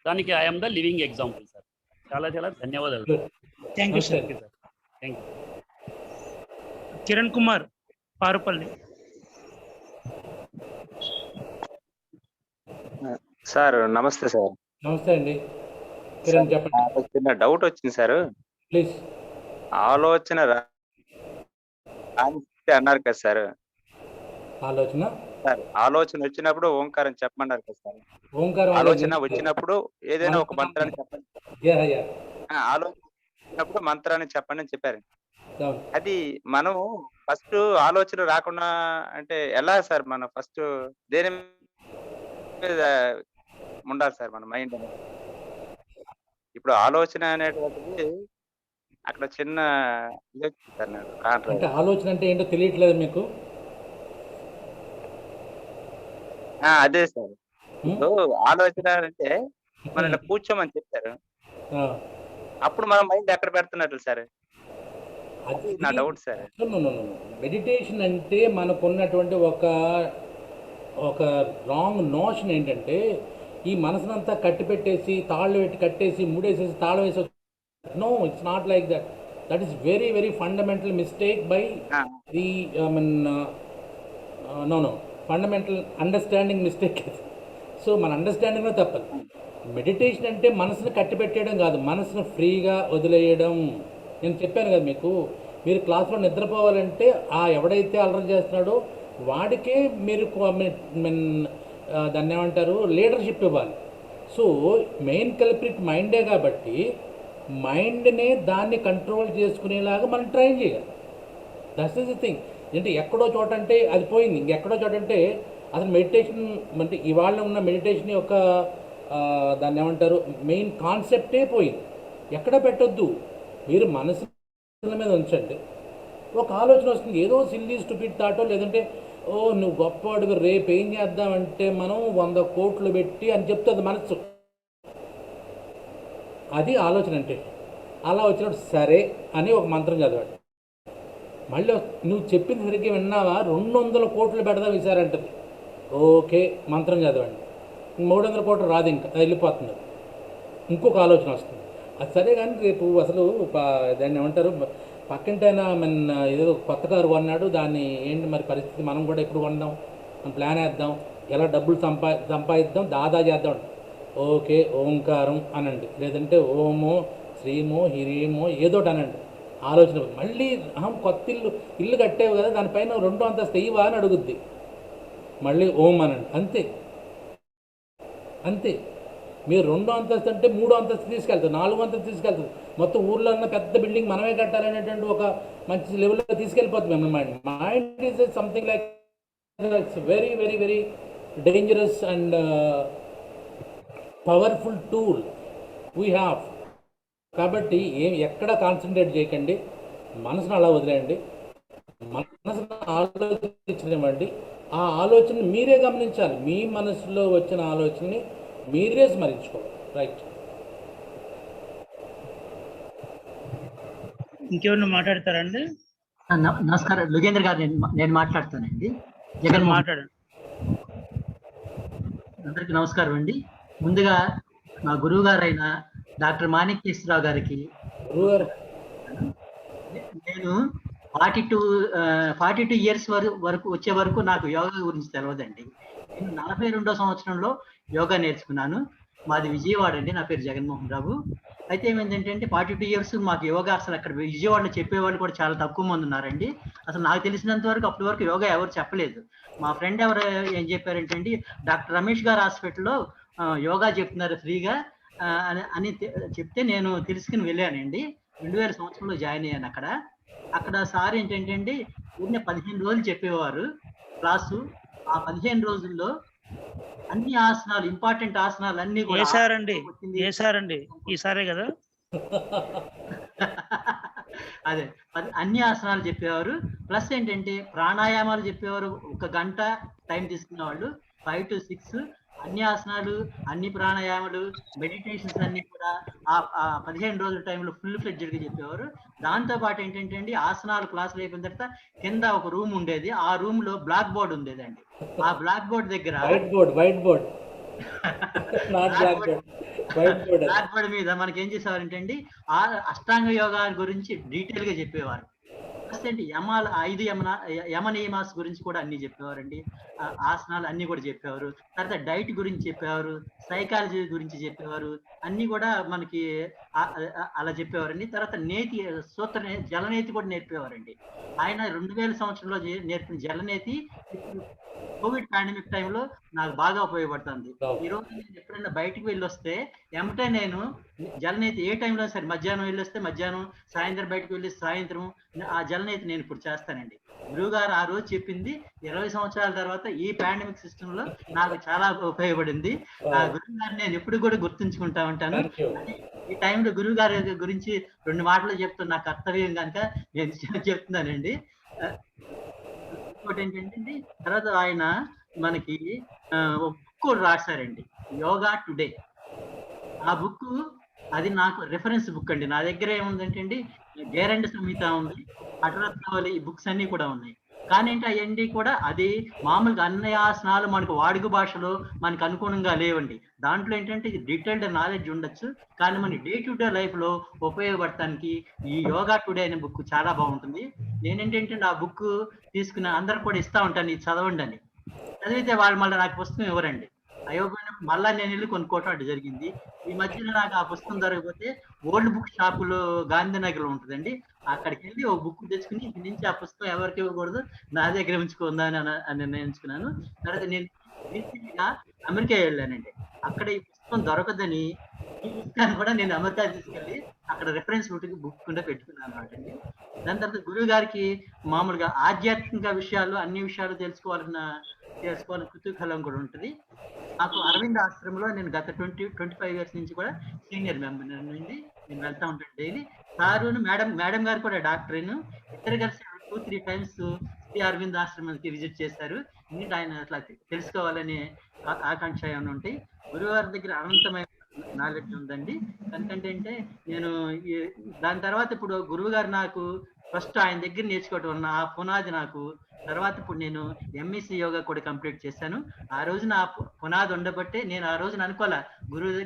దానికి I'm the living example sir. చాలా చాలా ధన్యవాదాలు. Thank you sir. Thank you. Kiran Kumar Parupalli. Sir నమస్తే సార్. నమస్తే అండి. కిరణ్ చెప్పండి. చిన్న డౌట్ వచ్చింది సార్. ప్లీజ్. ఆలోచన అన్నారు కదా సార్. ఆలోచన వచ్చినప్పుడు ఓంకారం చెప్పమన్నారు కదా సార్. ఓంకారం ఆలోచన వచ్చినప్పుడు ఏదైనా ఒక మంత్రాన్ని చెప్పండి. ఆలోచన వచ్చినప్పుడు మంత్రాన్ని చెప్పండి అని చెప్పారు. అది మనం ఫస్ట్ ఆలోచన రాకుండా అంటే ఎలా సార్? మనం ఫస్ట్ దేని మీద ఉండాలి సార్ మన మైండ్ అనేది? ఇప్పుడు ఆలోచన అనేటువంటిది అక్కడ చిన్న ఆలోచన అంటే ఏంటో తెలియట్లేదు మీకు? అదే సార్. ఆలోచన అంటే మన కూర్చోమని చెప్తారు, అప్పుడు మన మైండ్ ఎక్కడ పెడుతున్నట్లు సార్? అది నా డౌట్ సార్. మెడిటేషన్ అంటే మనకున్నటువంటి ఒక రాంగ్ నోషన్ ఏంటంటే ఈ మనసునంతా కట్టిపెట్టేసి తాళ్ళు పెట్టి కట్టేసి మూడేసేసి తాళం వేసి. No, it's not like that. That is very, very fundamental mistake by the fundamental understanding mistake. So మన అండర్స్టాండింగ్లో తప్పదు. మెడిటేషన్ అంటే మనసును కట్టిపెట్టేయడం కాదు, మనసును ఫ్రీగా వదిలేయడం. నేను చెప్పాను కదా మీకు, మీరు క్లాస్లో నిద్రపోవాలంటే ఎవడైతే అలర్ట్ చేస్తున్నాడో వాడికే మీరు దాన్ని ఏమంటారు, లీడర్షిప్ ఇవ్వాలి. సో మెయిన్ కల్ప్రిట్ మైండే కాబట్టి మైండ్నే దాన్ని కంట్రోల్ చేసుకునేలాగా మనం ట్రైన్ చేయాలి. That's the thing. అంటే ఎక్కడో చోట అంటే అది పోయింది, ఇంకెక్కడో చోట అంటే అసలు మెడిటేషన్ అంటే ఇవాళ ఉన్న మెడిటేషన్ యొక్క దాన్ని ఏమంటారు మెయిన్ కాన్సెప్టే పోయింది. ఎక్కడ పెట్టొద్దు, మీరు మనసు మీద ఉంచండి. ఒక ఆలోచన వస్తుంది, ఏదో సిల్లీ స్టూపిడ్ థాటో, లేదంటే నువ్వు గొప్పవాడిగా రేపు ఏం చేద్దామంటే మనం 100 కోట్లు పెట్టి అని చెప్తుంది మనసు. అది ఆలోచన అంటే. అలా వచ్చినప్పుడు సరే అని ఒక మంత్రం చదివాడు. మళ్ళీ నువ్వు చెప్పింది సరిగ్గా విన్నావా, 200 కోట్లు పెడదాం ఈసారి అంటుంది. ఓకే మంత్రం చదవండి. 300 కోట్లు రాదు, ఇంకా వెళ్ళిపోతుంది. ఇంకొక ఆలోచన వస్తుంది, అది సరే కానీ రేపు అసలు దాన్ని ఏమంటారు పక్కింటైనా ఏదో కొత్త కారు కొన్నాడు, దాన్ని ఏంటి మరి పరిస్థితి, మనం కూడా ఎప్పుడు కొందాం, మనం ప్లాన్ వేద్దాం, ఎలా డబ్బులు సంపాదిద్దాం, దాదా చేద్దాం. ఓకే ఓంకారం అనండి, లేదంటే ఓమో శ్రీమో హిరీమో ఏదోటి అనండి. ఆలోచన మళ్ళీ కొత్త ఇల్లు కట్టేవు కదా, దానిపైన 2 అంతస్తు ఇవా అని అడుగుద్ది. మళ్ళీ ఓం అనండి, అంతే అంతే. మీరు 2వ అంతస్తు అంటే 3వ అంతస్తు తీసుకెళ్తారు, 4వ అంతస్తు తీసుకెళ్తారు, మొత్తం ఊర్లో ఉన్న పెద్ద బిల్డింగ్ మనమే కట్టాలనేటువంటి ఒక మంచి లెవెల్లో తీసుకెళ్ళిపోతుంది మన mind. Mind is something like it's very very very dangerous and powerful tool we have. కాబట్టి ఎక్కడ కాన్సన్ట్రేట్ చేయకండి, మనసును అలా వదిలేయండి, మనసును ఆలోచించనివ్వండి. ఆ ఆలోచనని మీరే గమనించాలి, మీ మనసులో వచ్చిన ఆలోచనని మీరే స్మరించుకోవాలి. రైట్. ఇంకెవరు మాట్లాడతారండి? నమస్కారం లుగేంద్ర గారు, నేను మాట్లాడతానండి. జగన్ మాట్లాడండి. అందరికీ నమస్కారం అండి. ముందుగా మా గురువు గారైన డాక్టర్ మాణిక్యేశ్వరరావు గారికి, నేను 42 ఇయర్స్ వరకు వచ్చే వరకు నాకు యోగా గురించి తెలియదండి. నేను 42వ సంవత్సరంలో యోగా నేర్చుకున్నాను. మాది విజయవాడ అండి, నా పేరు జగన్మోహన్ రావు. అయితే ఏమైందంటే 42 ఇయర్స్ మాకు యోగా అసలు అక్కడ విజయవాడలో చెప్పేవాళ్ళు కూడా చాలా తక్కువ మంది ఉన్నారండి. అసలు నాకు తెలిసినంత వరకు అప్పటి వరకు యోగా ఎవరు చెప్పలేదు. మా ఫ్రెండ్ ఎవరు ఏం చెప్పారంటే అండి, డాక్టర్ రమేష్ గారు హాస్పిటల్లో యోగా చెప్తున్నారు ఫ్రీగా అని చెప్తే నేను తెలుసుకుని వెళ్ళానండి. 2000 సంవత్సరంలో జాయిన్ అయ్యాను అక్కడ సార్ ఏంటంటే అండి, ఊరినే 15 రోజులు చెప్పేవారు క్లాసు. ఆ 15 రోజుల్లో అన్ని ఆసనాలు, ఇంపార్టెంట్ ఆసనాలు అన్ని కూడా ఈసారే కదా అదే అన్ని ఆసనాలు చెప్పేవారు. ప్లస్ ఏంటంటే ప్రాణాయామాలు చెప్పేవారు. 1 గంట టైం తీసుకునేవాళ్ళు, 5 to 6 అన్ని ఆసనాలు, అన్ని ప్రాణాయామాలు, మెడిటేషన్స్ అన్ని కూడా ఆ 15 రోజుల టైంలో ఫుల్ ఫ్లెడ్జెడ్ గా చెప్పేవారు. దాంతో పాటు ఏంటంటే అండి, ఆసనాలు క్లాసులు అయిపోయిన తర్వాత కింద ఒక రూమ్ ఉండేది. ఆ రూమ్ లో బ్లాక్ బోర్డ్ ఉండేదండి. ఆ బ్లాక్ బోర్డ్ దగ్గర వైట్ బోర్డ్ మీద మనకి ఏం చేసేవారంటే అండి, ఆ అష్టాంగ యోగా గురించి డీటెయిల్ గా చెప్పేవారు. ఫస్ట్ ఏంటి యమ నియమాస్ గురించి కూడా అన్ని చెప్పేవారండి. ఆసనాలు అన్ని కూడా చెప్పేవారు. తర్వాత డైట్ గురించి చెప్పేవారు, సైకాలజీ గురించి చెప్పేవారు, అన్ని కూడా మనకి అలా చెప్పేవారండి. తర్వాత జలనేతి కూడా నేర్పేవారండి. ఆయన 2000 సంవత్సరంలో నేర్పిన జలనేతి కోవిడ్ పాండమిక్ టైంలో నాకు బాగా ఉపయోగపడుతుంది. ఈ రోజు నేను ఎప్పుడైనా బయటకు వెళ్ళి వస్తే ఏమిటో నేను జలనేతి ఏ టైంలో సరే, మధ్యాహ్నం వెళ్ళి వస్తే మధ్యాహ్నం, సాయంత్రం బయటకు వెళ్ళి సాయంత్రం ఆ జలనేతి నేను ఇప్పుడు చేస్తానండి. గురువు గారు ఆ రోజు చెప్పింది 20 సంవత్సరాల తర్వాత ఈ పాండమిక్ సిస్టమ్ లో నాకు చాలా ఉపయోగపడింది. ఆ గురువు గారిని నేను ఎప్పుడు కూడా గుర్తుంచుకుంటా ఉంటాను. ఈ టైంలో గురువు గారి గురించి 2 మాటలు చెప్తున్న నా కర్తవ్యం కనుక నేను చెప్తున్నానండి. ఇంకోటి ఏంటంటే తర్వాత ఆయన మనకి బుక్ కూడా రాశారండి, యోగా టుడే. ఆ బుక్ అది నాకు రెఫరెన్స్ బుక్ అండి. నా దగ్గర ఏముందంటే అండి, గేరండి సంహిత ఉంది, అటరత్నావళి, ఈ బుక్స్ అన్ని కూడా ఉన్నాయి. కానీ ఏంటి అవన్నీ కూడా అది మామూలుగా అన్ని ఆసనాలు మనకు వాడుక భాషలో మనకు అనుగుణంగా లేవండి. దాంట్లో ఏంటంటే డీటెయిల్డ్ నాలెడ్జ్ ఉండొచ్చు, కానీ మన డే టు డే లైఫ్ లో ఉపయోగపడటానికి ఈ యోగా టుడే అనే బుక్ చాలా బాగుంటుంది. నేనేంటంటే ఆ బుక్ తీసుకున్న అందరు కూడా ఇస్తా ఉంటాను, ఇది చదవండి అని. చదివితే వాళ్ళు మళ్ళీ నాకు పుస్తకం ఇవ్వరండి. అయోగపోయినప్పుడు మళ్ళా నేను వెళ్ళి కొనుక్కోవటం జరిగింది. ఈ మధ్యలో నాకు ఆ పుస్తకం దొరకకపోతే ఓల్డ్ బుక్ షాపులో గాంధీనగర్ లో ఉంటుందండి, అక్కడికి వెళ్ళి ఒక బుక్ తెచ్చుకుని ఇక్కడి నుంచి ఆ పుస్తకం ఎవరికి ఇవ్వకూడదు, నా దగ్గర ఉంచుకుందాని నిర్ణయించుకున్నాను. తర్వాత నేను రీసెంట్గా అమెరికా వెళ్ళానండి. అక్కడ ఈ పుస్తకం దొరకదని ఈ పుస్తకాన్ని కూడా నేను అమెరికా తీసుకెళ్ళి అక్కడ రెఫరెన్స్ బుక్ కింద పెట్టుకున్నాను అనమాట అండి. దాని తర్వాత గురువు గారికి మామూలుగా ఆధ్యాత్మిక విషయాలు, అన్ని విషయాలు తెలుసుకోవాలన్న కుతూహలం కూడా ఉంటుంది. నాకు అరవింద్ ఆశ్రమంలో నేను గత 25 ఇయర్స్ నుంచి కూడా సీనియర్ మెంబర్ నుండి నేను వెళ్తా ఉంటాను డైలీ. సారును మేడం గారు కూడా డాక్టరేను, ఇద్దరు కలిసి 2-3 times శ్రీ అరవింద్ ఆశ్రమానికి విజిట్ చేశారు. ఎందుకంటే ఆయన అట్లా తెలుసుకోవాలనే ఆకాంక్ష ఏమైనా ఉంటాయి. గురువు గారి దగ్గర అనంతమైన నాలెడ్జ్ ఉందండి. ఎందుకంటే అంటే నేను దాని తర్వాత ఇప్పుడు గురువు గారు నాకు ఫస్ట్ ఆయన దగ్గర నేర్చుకోవటం వల్ల ఆ పునాది నాకు, తర్వాత ఇప్పుడు నేను ఎంఈసి యోగా కూడా కంప్లీట్ చేశాను. ఆ రోజు నా పునాది ఉండబట్టే నేను ఆ రోజున అనుకోలే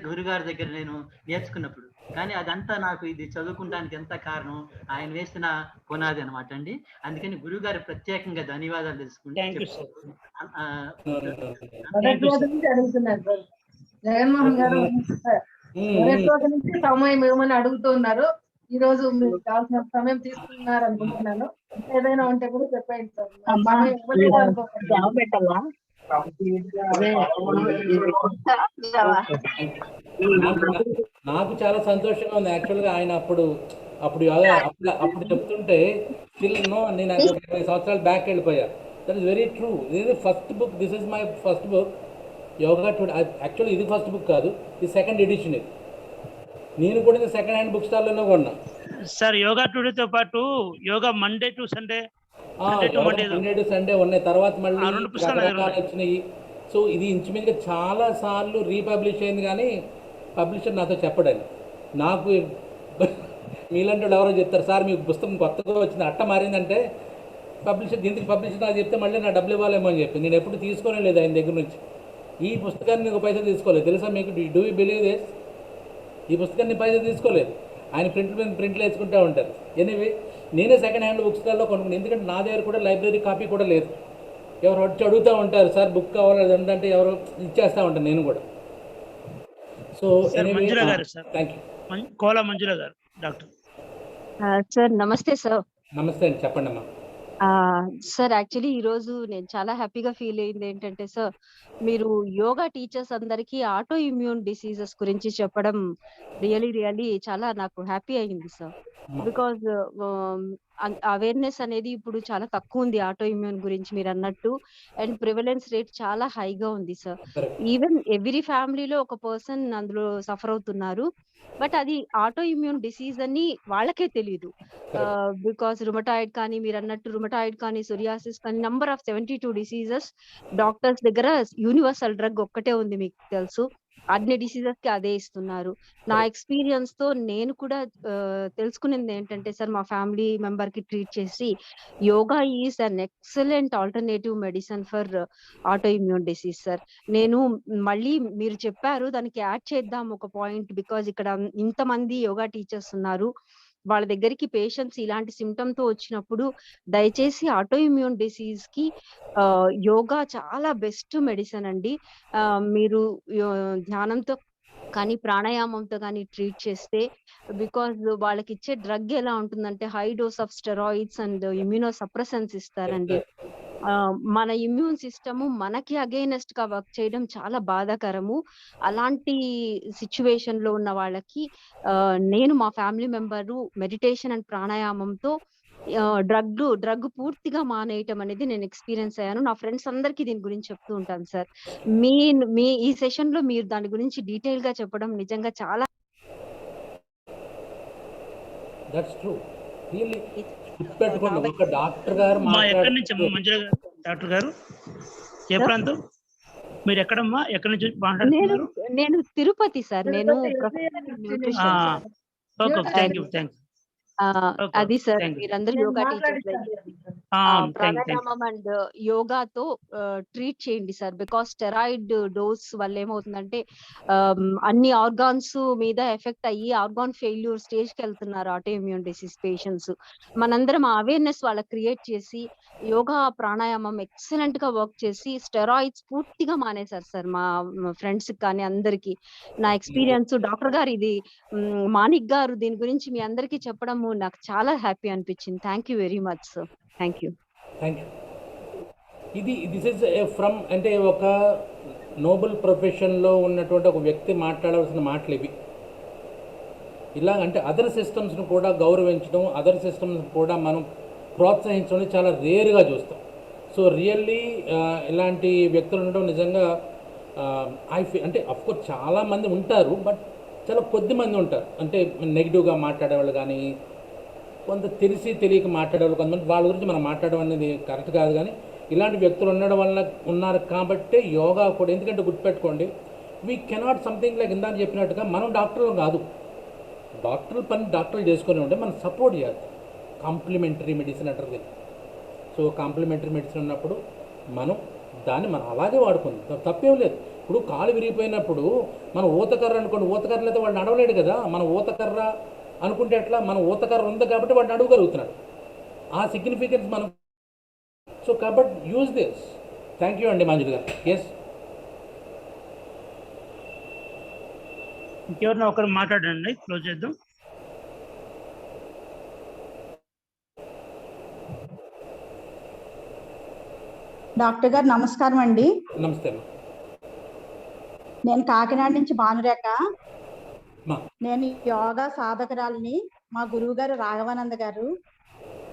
గురుగారి దగ్గర నేను నేర్చుకున్నప్పుడు, కానీ అదంతా నాకు ఇది చదువుకుంటానికి ఎంత కారణం ఆయన వేసిన పునాది అనమాట అండి. అందుకని గురువు గారు ప్రత్యేకంగా ధన్యవాదాలు తెలుసుకుంటే జగన్మోహన్ గారు నుంచి సమయం ఏమని అడుగుతున్నారు. ఈ రోజు మీరు కావాల్సిన సమయం తీసుకున్నారు అనుకుంటున్నాను. ఏదైనా ఉంటే కూడా చెప్పండి సార్. నాకు చాలా సంతోషంగా ఉంది యాక్చువల్గా. ఆయన అప్పుడు అప్పుడు చెప్తుంటే స్టిల్ నో, నేను 20 సంవత్సరాలు బ్యాక్ వెళ్ళిపోయా. That is very true. ఇది first book, this is my first book yoga today. Actually ఇది ఫస్ట్ బుక్ కాదు, ఇది సెకండ్ ఎడిషన్. ఇది నేను కూడా ఇది సెకండ్ హ్యాండ్ బుక్ స్టాల్లోనే కొన్నా సార్. యోగా టుడేతో పాటు యోగా మండే టు సండే ఉన్నాయి. తర్వాత మళ్ళీ రకరకాలు వచ్చినాయి. సో ఇది ఇంచుమించుగా చాలా సార్లు రీపబ్లిష్ అయింది, కానీ పబ్లిషర్ నాతో చెప్పడండి. నాకు మీలాంటి వాళ్ళు ఎవరో చెప్తారు, సార్ మీకు పుస్తకం కొత్తగా వచ్చింది, అట్ట మారిందంటే పబ్లిషర్ దీనికి పబ్లిషర్ నాకు చెప్తే మళ్ళీ నా డబ్బులు ఇవ్వాలేమో అని చెప్పి నేను ఎప్పుడు తీసుకోనే లేదు ఆయన దగ్గర నుంచి. ఈ పుస్తకాన్ని నీకు పైసలు తీసుకోలేదు తెలుసా మీకు? Do you believe this? ఈ పుస్తకాన్ని పైసలు తీసుకోలేదు. ఆయన ప్రింట్లు వేసుకుంటూ ఉంటారు. ఎనీవే నేనే సెకండ్ హ్యాండ్ బుక్ స్టాల్లో కొనుక్కున్నాను, ఎందుకంటే నా దగ్గర కూడా లైబ్రరీ కాపీ కూడా లేదు. ఎవరు వచ్చి అడుగుతూ ఉంటారు, సార్ బుక్ కావాలి అంటే ఎవరు ఇచ్చేస్తూ ఉంటాను నేను కూడా. So thank you. Kola Manjula garu doctor. Sir నమస్తే సార్. నమస్తే అండి, చెప్పండి అమ్మా. సార్ యాక్చువల్లీ ఈరోజు నేను చాలా హ్యాపీగా ఫీల్ అయింది ఏంటంటే సార్, మీరు యోగా టీచర్స్ అందరికీ ఆటో ఇమ్యూన్ డిసీజెస్ గురించి చెప్పడం రియలీ చాలా నాకు హ్యాపీ అయింది సార్. బికాజ్ అవేర్నెస్ అనేది ఇప్పుడు చాలా తక్కువ ఉంది ఆటో ఇమ్యూన్ గురించి మీరు అన్నట్టు, అండ్ ప్రివలెన్స్ రేట్ చాలా హైగా ఉంది సార్. ఈవెన్ ఎవ్రీ ఫ్యామిలీలో ఒక పర్సన్ అందులో సఫర్ అవుతున్నారు, బట్ అది ఆటో ఇమ్యూన్ డిసీజ్ అని వాళ్ళకే తెలియదు. బికాస్ రుమటాయిడ్ కానీ మీరు అన్నట్టు రుమటాయిడ్ కానీ సోరియాసిస్ కానీ నంబర్ ఆఫ్ 72 డిసీజెస్ డాక్టర్స్ దగ్గర యూనివర్సల్ డ్రగ్ ఒక్కటే ఉంది, మీకు తెలుసు. అన్ని డిసీజెస్ కి అదే ఇస్తున్నారు. నా ఎక్స్పీరియన్స్ తో నేను కూడా తెలుసుకునేది ఏంటంటే సార్, మా ఫ్యామిలీ మెంబర్ కి ట్రీట్ చేసి yoga is an excellent alternative medicine for auto immune disease sir. నేను మళ్ళీ మీరు చెప్పారు దానికి యాడ్ చేద్దాం ఒక పాయింట్, బికాజ్ ఇక్కడ ఇంతమంది యోగా టీచర్స్ ఉన్నారు, వాళ్ళ దగ్గరికి పేషెంట్స్ ఇలాంటి సిమ్టమ్ తో వచ్చినప్పుడు దయచేసి ఆటో ఇమ్యూన్ డిసీజ్ కి యోగా చాలా బెస్ట్ మెడిసిన్ అండి. మీరు ధ్యానంతో కానీ ప్రాణాయామంతో కానీ ట్రీట్ చేస్తే, బికాజ్ వాళ్ళకి ఇచ్చే డ్రగ్ ఎలా ఉంటుందంటే high dose of steroids and immuno suppressants ఇస్తారండి. మన ఇమ్యూన్ సిస్టమ్ మనకి అగైనెస్ట్ గా వర్క్ చేయడం చాలా బాధాకరము. అలాంటి సిచ్యువేషన్ లో ఉన్న వాళ్ళకి నేను మా ఫ్యామిలీ మెంబరు మెడిటేషన్ అండ్ ప్రాణాయామంతో డ్రగ్ పూర్తిగా మానేయటం అనేది నేను ఎక్స్పీరియన్స్ అయ్యాను. నా ఫ్రెండ్స్ అందరికీ దీని గురించి చెప్తూ ఉంటాను సార్. మీ ఈ సెషన్ లో మీరు దాని గురించి డీటెయిల్ గా చెప్పడం నిజంగా చాలా ఒక డాక్టర్ గారు ఎక్కడి నుంచి మంజుల గారు? డాక్టర్ గారు ఏ ప్రాంతం మీరు? ఎక్కడమ్మా, ఎక్కడి నుంచి మాట్లాడుతున్నారు? నేను తిరుపతి సార్. నేను అది సార్, మీరందరూ యోగా టీచర్స్ ప్రాణాయామం అండ్ యోగాతో ట్రీట్ చేయండి సార్. బికాస్ స్టెరాయిడ్ డోస్ వల్ల ఏమవుతుందంటే అన్ని ఆర్గాన్స్ మీద ఎఫెక్ట్ అయ్యి ఆర్గాన్ ఫెయిల్యూర్ స్టేజ్ కి వెళ్తున్నారు ఆటో ఇమ్యూన్ డిసీజ్ పేషెంట్స్. మనందరం అవేర్నెస్ వాళ్ళకి క్రియేట్ చేసి యోగా ప్రాణాయామం ఎక్సలెంట్ గా వర్క్ చేసి స్టెరాయిడ్స్ పూర్తిగా మానేశారు సార్ మా ఫ్రెండ్స్ కానీ అందరికి. నా ఎక్స్పీరియన్స్ డాక్టర్ గారు ఇది మాణిక్ గారు దీని గురించి మీ అందరికీ చెప్పడం నాకు చాలా హ్యాపీ అనిపించింది. Thank you very much sir. Thank you. This is from అంటే ఒక నోబెల్ ప్రొఫెషన్లో ఉన్నటువంటి ఒక వ్యక్తి మాట్లాడవలసిన మాటలు ఇవి. ఇలా అంటే అదర్ సిస్టమ్స్ను కూడా గౌరవించడం, అదర్ సిస్టమ్స్ కూడా మనం ప్రోత్సహించడం చాలా రేరుగా చూస్తాం. సో రియల్లీ ఇలాంటి వ్యక్తులు ఉండడం నిజంగా అంటే అఫ్కోర్స్ చాలామంది ఉంటారు, బట్ చాలా కొద్ది మంది ఉంటారు. అంటే నెగిటివ్గా మాట్లాడేవాళ్ళు కానీ, కొంత తెలిసి తెలియక మాట్లాడేవాళ్ళు కొంతమంది, వాళ్ళ గురించి మనం మాట్లాడడం అనేది కరెక్ట్ కాదు. కానీ ఇలాంటి వ్యక్తులు ఉండడం వల్ల ఉన్నారు కాబట్టి యోగా కూడా, ఎందుకంటే గుర్తుపెట్టుకోండి, వీ కెనాట్ సంథింగ్ లైక్ ఇందాక చెప్పినట్టుగా మనం డాక్టర్లు కాదు, డాక్టర్ల పని డాక్టర్లు చేసుకొని ఉంటే మనం సపోర్ట్ చేయాలి. కాంప్లిమెంటరీ మెడిసిన్ అంటారు. సో కాంప్లిమెంటరీ మెడిసిన్ ఉన్నప్పుడు మనం దాన్ని మనం అలాగే వాడుకుందాం, తప్పేం లేదు. ఇప్పుడు కాలు విరిగిపోయినప్పుడు మనం ఊతకర్ర అనుకోండి, ఊతకర్ర అయితే వాడు నడవలేడు కదా. మనం ఊతకర్ర అనుకుంటే ఎట్లా? మన ఊతకర్ర ఉంది కాబట్టి వాడు నడవగలుగుతున్నాడు. ఆ సిగ్నిఫికెన్స్ మనం. సో కాబట్టి యూజ్ దిస్. థ్యాంక్ యూ అండి మంజుల గారు. ఎస్, ఇంకెవరినో ఒకరు మాట్లాడండి, క్లోజ్ చేద్దాం. డాక్టర్ గారు నమస్కారం అండి. నమస్తే. నేను కాకినాడ నుంచి భానురేఖ. నేను యోగా సాధకురాలిని. మా గురువు గారు రాఘవానంద గారు.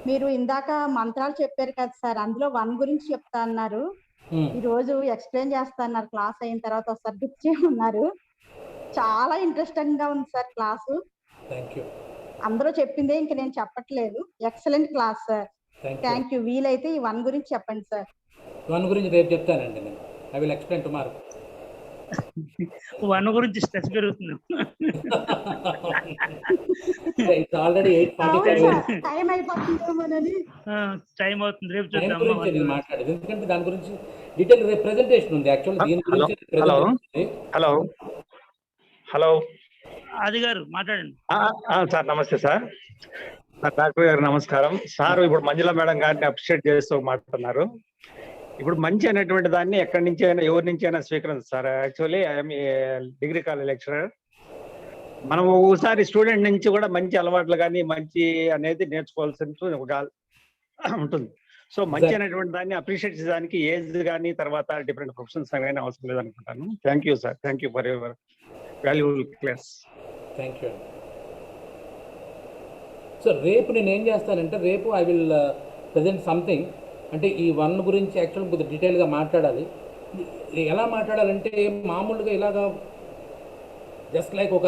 మీరు ఇందాక మంత్రాలు చెప్పారు కదా సార్, అందులో 1 గురించి చెప్తా అన్నారు. ఈ రోజు ఎక్స్ప్లెయిన్ చేస్తా అన్నారు. క్లాస్ అయిన తర్వాత ఒకసారి గుర్తు చేయమన్నారు. చాలా ఇంట్రెస్టింగ్ గా ఉంది సార్ క్లాసు. అందరూ చెప్పిందే ఇంక నేను చెప్పట్లేదు. Excellent class sir. Thank you. వీలైతే ఈ 1 గురించి చెప్పండి సార్. 1 గురించి రేపు చెప్తానండి నేను. I will explain tomorrow. 1 గురించి స్ట్రెస్ పెరుగుతుంది. It's already 8:45. టైం అయిపోతుందేమోనని. టైం అవుతుంది. రేపు టైం చూద్దాం. గురించి నేను మాట్లాడేది ఎందుకంటే దాని గురించి డీటెయిల్ రిప్రజెంటేషన్ ఉంది. యాక్చువల్లీ దీని గురించి హలో ఆది గారు మాట్లాడండి. సార్ నమస్తే సార్. డాక్టర్ గారు నమస్కారం సార్. ఇప్పుడు మంజుల మేడం గారిని అప్రిషియేట్ చేస్తూ మాట్లాడుతున్నారు. ఇప్పుడు మంచి అనేటువంటి దాన్ని ఎక్కడి నుంచి అయినా ఎవరి నుంచి అయినా స్వీకరించారు sir. Actually I'm degree college lecturer. మనం ఒకసారి స్టూడెంట్ నుంచి కూడా మంచి అలవాట్లు కానీ మంచి అనేది నేర్చుకోవాల్సి ఒక ఉంటుంది. సో మంచి అనేటువంటి దాన్ని అప్రిషియేట్ చేయడానికి ఏజ్ కానీ తర్వాత డిఫరెంట్ ప్రొఫెషన్స్ కానీ అవసరం లేదనుకుంటాను. Thank you sir. Thank you for your valuable class. Thank you. So రేపు నేను ఏం చేస్తానంటే రేపు ఐ విల్ ప్రజెంట్ సంథింగ్. అంటే ఈ 1 గురించి యాక్చువల్ కొద్దిగా డీటెయిల్గా మాట్లాడాలి. ఎలా మాట్లాడాలంటే మామూలుగా ఇలాగా జస్ట్ లైక్ ఒక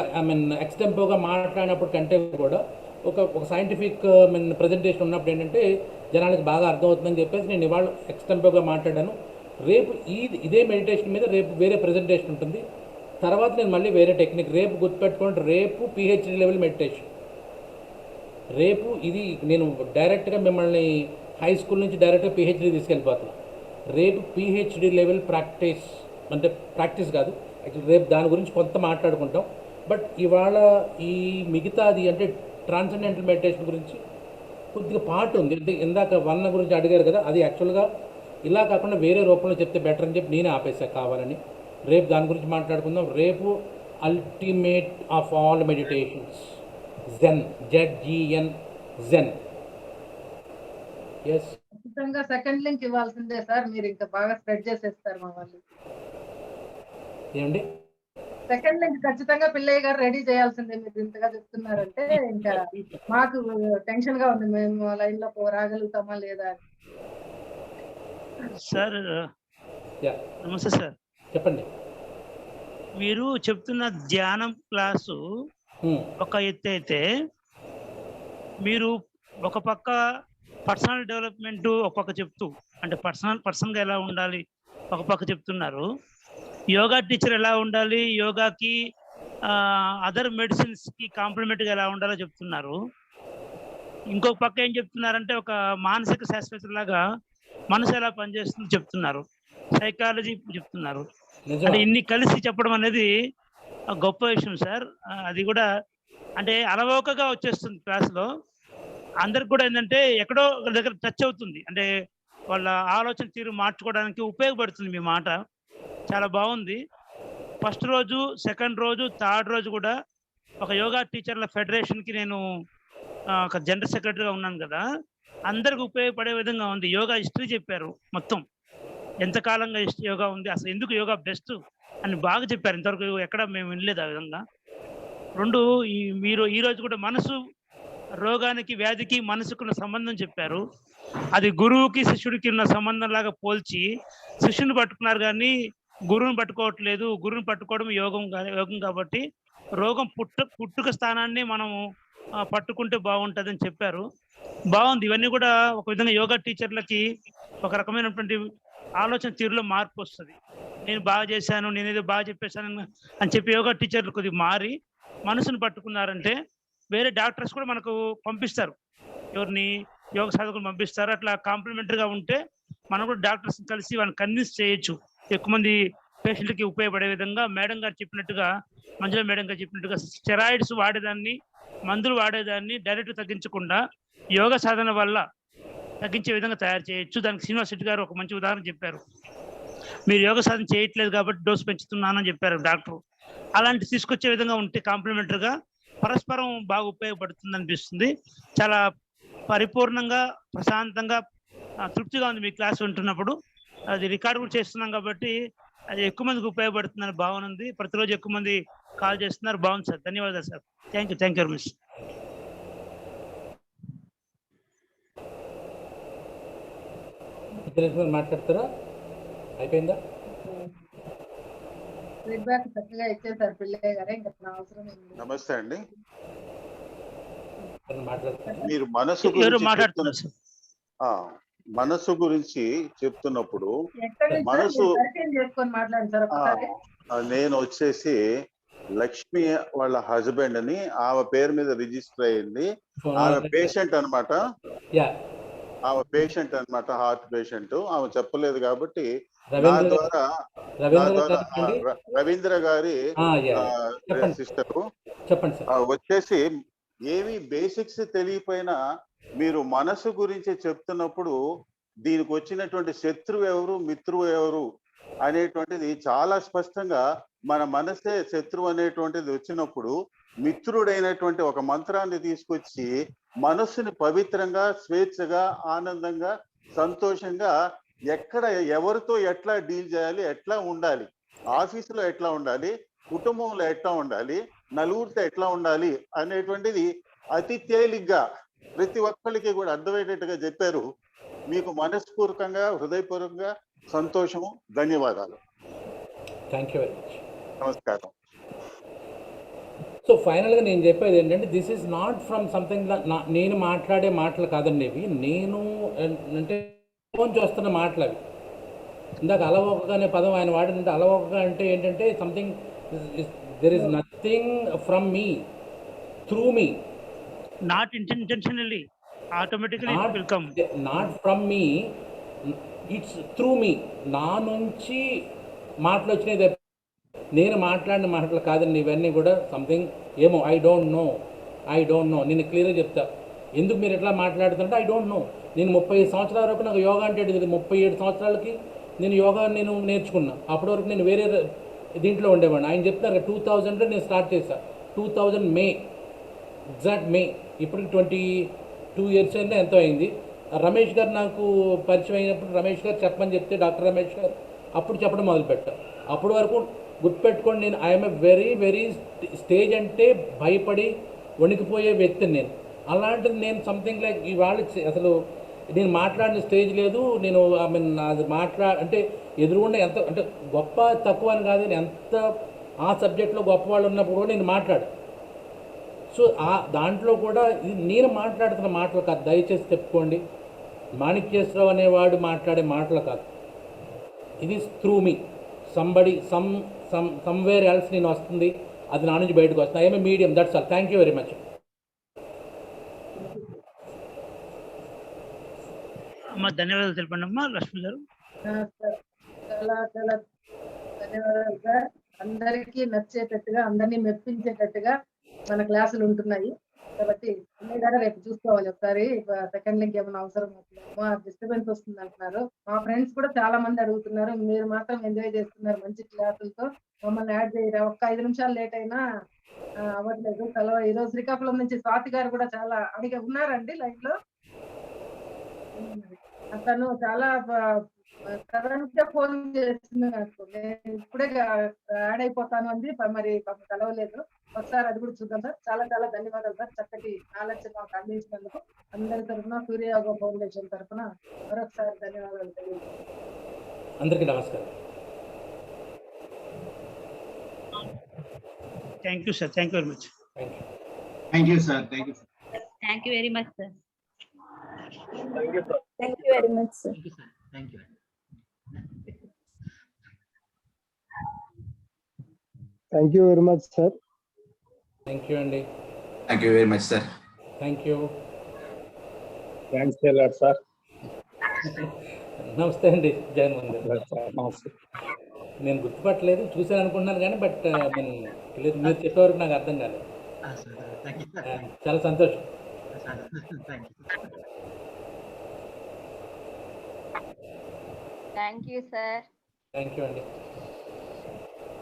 ఎక్స్టెంపోగా మాట్లాడినప్పుడు కంటే కూడా ఒక సైంటిఫిక్ ప్రజెంటేషన్ ఉన్నప్పుడు ఏంటంటే జనానికి బాగా అర్థమవుతుందని చెప్పేసి నేను ఇవాళ ఎక్స్టెంపోగా మాట్లాడాను. రేపు ఇదే మెడిటేషన్ మీద రేపు వేరే ప్రజెంటేషన్ ఉంటుంది. తర్వాత నేను మళ్ళీ వేరే టెక్నిక్ రేపు గుర్తుపెట్టుకోండి. రేపు పిహెచ్డి లెవెల్ మెడిటేషన్. రేపు ఇది నేను డైరెక్ట్గా మిమ్మల్ని హై స్కూల్ నుంచి డైరెక్ట్గా పిహెచ్డి తీసుకెళ్ళిపోతున్నాను. రేపు పిహెచ్డి లెవెల్ ప్రాక్టీస్ అంటే ప్రాక్టీస్ కాదు యాక్చువల్లీ రేపు దాని గురించి కొంత మాట్లాడుకుంటాం. బట్ ఇవాళ ఈ మిగతాది అంటే ట్రాన్సెండెంటల్ మెడిటేషన్ గురించి కొద్దిగా పార్ట్ ఉంది. అంటే ఇందాక 1 గురించి అడిగారు కదా, అది యాక్చువల్గా ఇలా కాకుండా వేరే రూపంలో చెప్తే బెటర్ అని చెప్పి నేనే ఆపేసా కావాలని. రేపు దాని గురించి మాట్లాడుకుందాం. రేపు ultimate of all meditations Zen, ZEN, Zen. ఖచ్చితంగా సెకండ్ లింక్ ఇవ్వాల్సిందే సార్. మీరు ఇంకా బాగా స్ప్రెడ్ చేసేస్తారు మా వాళ్ళు. ఏమండి సెకండ్ లింక్ ఖచ్చితంగా పిల్లయ్య గారు రెడీ చేయాల్సిందే. మీరు ఇంతగా చెప్తున్నారంటే ఇంకా మాకు టెన్షన్ గా ఉంది. మేము లైన్ లో రాగలుగుతామా లేదా అని. సార్ నమస్తే సార్. చెప్పండి. మీరు చెప్తున్న ధ్యానం క్లాసు ఒక ఎత్తు అయితే మీరు ఒక పక్క పర్సనల్ డెవలప్మెంట్ ఒక పక్క చెప్తూ అంటే పర్సన్గా ఎలా ఉండాలి ఒక పక్క చెప్తున్నారు. యోగా టీచర్ ఎలా ఉండాలి, యోగాకి అదర్ మెడిసిన్స్కి కాంప్లిమెంట్గా ఎలా ఉండాలో చెప్తున్నారు. ఇంకొక పక్క ఏం చెప్తున్నారంటే ఒక మానసిక శాస్త్రవేత్తలాగా మనసు ఎలా పనిచేస్తుందో చెప్తున్నారు, సైకాలజీ చెప్తున్నారు. అంటే ఇన్ని కలిసి చెప్పడం అనేది గొప్ప విషయం సార్. అది కూడా అంటే అలవోకగా వచ్చేస్తుంది క్లాస్లో. అందరికి కూడా ఏంటంటే ఎక్కడో దగ్గర టచ్ అవుతుంది. అంటే వాళ్ళ ఆలోచన తీరు మార్చుకోవడానికి ఉపయోగపడుతుంది మీ మాట. చాలా బాగుంది. ఫస్ట్ రోజు, సెకండ్ రోజు, థర్డ్ రోజు కూడా ఒక యోగా టీచర్ల ఫెడరేషన్కి నేను ఒక జనరల్ సెక్రటరీగా ఉన్నాను కదా, అందరికి ఉపయోగపడే విధంగా ఉంది. యోగా హిస్టరీ చెప్పారు మొత్తం, ఎంతకాలంగా యోగా ఉంది, అసలు ఎందుకు యోగా బెస్ట్ అని బాగా చెప్పారు. ఇంతవరకు ఎక్కడ మేము వినలేదు ఆ విధంగా. 2 మీరు ఈరోజు కూడా మనసు రోగానికి వ్యాధికి మనసుకున్న సంబంధం చెప్పారు. అది గురువుకి శిష్యుడికి ఉన్న సంబంధం లాగా పోల్చి శిష్యుని పట్టుకున్నారు కానీ గురువుని పట్టుకోవట్లేదు. గురువుని పట్టుకోవడం యోగం కాబట్టి రోగం పుట్టుక స్థానాన్ని మనం పట్టుకుంటే బాగుంటుందని చెప్పారు. బాగుంది. ఇవన్నీ కూడా ఒక విధంగా యోగా టీచర్లకి ఒక రకమైనటువంటి ఆలోచన తీరులో మార్పు వస్తుంది. నేను బాగా చేశాను, నేనేదో బాగా చెప్పేశాను అని చెప్పి యోగా టీచర్లు కొద్దిగా మారి మనసును పట్టుకున్నారంటే వేరే డాక్టర్స్ కూడా మనకు పంపిస్తారు, ఎవరిని యోగ సాధకులు పంపిస్తారు. అట్లా కాంప్లిమెంటరీగా ఉంటే మనం కూడా డాక్టర్స్ కలిసి వాళ్ళని కన్విన్స్ చేయొచ్చు, ఎక్కువ మంది పేషెంట్కి ఉపయోగపడే విధంగా. మేడం గారు చెప్పినట్టుగా, మంజుల మేడం గారు చెప్పినట్టుగా స్టెరాయిడ్స్ వాడేదాన్ని, మందులు వాడేదాన్ని డైరెక్ట్ తగ్గించకుండా యోగ సాధన వల్ల తగ్గించే విధంగా తయారు చేయొచ్చు. దానికి శ్రీనివాస్ రెడ్డి గారు ఒక మంచి ఉదాహరణ చెప్పారు. మీరు యోగ సాధన చేయట్లేదు కాబట్టి డోసు పెంచుతున్నానని చెప్పారు డాక్టర్. అలాంటి తీసుకొచ్చే విధంగా ఉంటే కాంప్లిమెంటరీగా పరస్పరం బాగా ఉపయోగపడుతుంది అనిపిస్తుంది. చాలా పరిపూర్ణంగా, ప్రశాంతంగా, తృప్తిగా ఉంది మీ క్లాస్ వింటున్నప్పుడు. అది రికార్డ్ కూడా చేస్తున్నాం కాబట్టి అది ఎక్కువ మందికి ఉపయోగపడుతుందని భావన ఉంది. ప్రతిరోజు ఎక్కువ మంది కాల్ చేస్తున్నారు. బాగుంది సార్, ధన్యవాదాలు sir. Thank you very much. మాట్లాడతారా? అయిపోయిందా? ఫీడ్బ్యాక్ చక్కగా ఇచ్చేసారు పిల్లయ్య గారే, ఇంకా అవసరం ఏం లేదు. నమస్తే అండి. మీరు మనసు గురించి చెప్తున్నప్పుడు ఎక్కడి నుంచి మనసు పరిచయం చేసుకొని మాట్లాడండి సార్ ఒకసారి. నేను వచ్చేసి లక్ష్మి వాళ్ళ హస్బెండ్ అని, ఆమె పేరు మీద రిజిస్టర్ అయ్యింది. ఆమె పేషెంట్ అనమాట, హార్ట్ పేషెంట్. ఆమె చెప్పలేదు కాబట్టి నా ద్వారా రవీంద్ర గారి సిస్టర్ వచ్చేసి ఏమి బేసిక్స్ తెలియపోయినా మీరు మనసు గురించి చెప్తున్నప్పుడు దీనికి వచ్చినటువంటి శత్రువు ఎవరు, మిత్రువు ఎవరు అనేటువంటిది చాలా స్పష్టంగా మన మనసే శత్రువు అనేటువంటిది వచ్చినప్పుడు మిత్రుడైనటువంటి ఒక మంత్రాన్ని తీసుకొచ్చి మనస్సుని పవిత్రంగా, స్వేచ్ఛగా, ఆనందంగా, సంతోషంగా ఎక్కడ ఎవరితో ఎట్లా డీల్ చేయాలి, ఎట్లా ఉండాలి, ఆఫీసులో ఎట్లా ఉండాలి, కుటుంబంలో ఎట్లా ఉండాలి, నలుగురితో ఎట్లా ఉండాలి అనేటువంటిది అతి తేలిగ్గా ప్రతి ఒక్కరికి కూడా అర్థమయ్యేటట్టుగా చెప్పారు. మీకు మనస్ఫూర్తికంగా, హృదయపూర్వకంగా సంతోషము, ధన్యవాదాలు. Thank you very much. నమస్కారం. సో ఫైనల్గా నేను చెప్పేది ఏంటంటే, this is not from something నేను మాట్లాడే మాటలు కాదండి ఇవి. నేను అంటే ఫోన్ చేస్తున్న మాటలు అవి. ఇందాక అలవోకగా అనే పదం ఆయన వాడిందంటే, అలవోకగా అంటే ఏంటంటే something, there is nothing from me, through me, not intentionally, automatically it will come. Not from me, it's through me. నా నుంచి మాటలు వచ్చినాయి, నేను మాట్లాడిన మాటలు కాదండి ఇవన్నీ కూడా. సంథింగ్ ఏమో ఐ డోంట్ నో. నేను క్లియర్గా చెప్తా ఎందుకు మీరు ఎట్లా మాట్లాడుతుంటే ఐ డోంట్ నో. నేను 35 సంవత్సరాల వరకు నాకు యోగా అంటే 37 సంవత్సరాలకి నేను యోగా నేర్చుకున్నా. అప్పటి వరకు నేను వేరే దీంట్లో ఉండేవాడిని. ఆయన చెప్తున్నారు 2000లో నేను స్టార్ట్ చేశాను. 2000 మే, ఎగ్జాక్ట్ మే. ఇప్పటికి 22 ఇయర్స్ అయిందా ఎంతో అయింది. రమేష్ గారు నాకు పరిచయం అయినప్పుడు రమేష్ గారు చెప్పమని చెప్తే, డాక్టర్ రమేష్ గారు అప్పుడు చెప్పడం మొదలుపెట్టాను. అప్పటి వరకు గుర్తుపెట్టుకోండి, నేను ఐఎమ్ ఎ వెరీ స్టేజ్ అంటే భయపడి వణికిపోయే వ్యక్తిని నేను. అలాంటిది నేను సంథింగ్ లైక్ ఇవాళ అసలు నేను మాట్లాడిన స్టేజ్ లేదు. నేను ఐ మీన్ అది అంటే ఎదురుగుండా ఎంత అంటే గొప్ప తక్కువ అని కాదు, ఎంత ఆ సబ్జెక్ట్లో గొప్ప వాళ్ళు ఉన్నప్పుడు కూడా నేను మాట్లాడు. సో దాంట్లో కూడా ఇది నేను మాట్లాడుతున్న మాటలు కాదు, దయచేసి చెప్పుకోండి. మాణిక్యేశ్వరరావు అనేవాడు మాట్లాడే మాటలు కాదు. ఇది త్రూ మీ, సంబడి సమ్వేర్ ఎల్స్ నేను వస్తుంది, అది నా నుంచి బయటకు వస్తుంది. I'm a medium, that's all. Thank you very much. అమ్మా ధన్యవాదాలు తెలిపండి అమ్మా లక్ష్మి గారు. చాలా చాలా ధన్యవాదాలు సార్. అందరికీ నచ్చేటట్టుగా, అందరినీ మెప్పించేటట్టుగా మన క్లాసులు ఉంటున్నాయి కాబట్టి అన్నయ్య గారు రేపు చూసుకోవాలి ఒకసారి. సెకండ్ లింక్ ఏమైనా అవసరం అవుతుందేమో, డిస్టర్బెన్స్ వస్తుంది అంటున్నారు. మా ఫ్రెండ్స్ కూడా చాలా మంది అడుగుతున్నారు. మీరు మాత్రం ఎంజాయ్ చేస్తున్నారు మంచి క్లాసులతో, మమ్మల్ని యాడ్ చేయరా. ఒక్క 5 నిమిషాలు లేట్ అయినా అవ్వట్లేదు. ఈరోజు శ్రీకాకుళం నుంచి స్వాతి గారు కూడా చాలా ఉన్నారండి లైవ్ లో. తను చాలా ఫోన్ చేస్తుంది నాకు, నేను ఇప్పుడే యాడ్ అయిపోతాను అంది, మరి కలవలేదు. ఒకసారి అది కూడా చూద్దాం సార్. చాలా చాలా ధన్యవాదాలు సార్, చక్కటి నాలెడ్జ్ మాకు అందించినందుకు. అందరి తరఫున, సూర్యయోగ ఫౌండేషన్ తరఫున మరొకసారి ధన్యవాదాలు తెలియజేస్తాను. అందరికీ నమస్కారం. Thank you sir, thank you very much. Thank you sir, thank you. Thank you very much sir. Thank you very much, sir. Thank you. Thank you very much, sir. Thank you, Andy. Thank you very much, sir. Thank you. Thanks a lot, sir. నమస్తే అండి, జైన్ మందిర్. నమస్తే. నేను గుర్తుపట్టలేదు, చూశాను అనుకుంటున్నాను కానీ but మీరు చెప్పేవరకు నాకు అర్థం కాలేదు. చాలా సంతోషం. Thank you, sir. Thank you, Andy.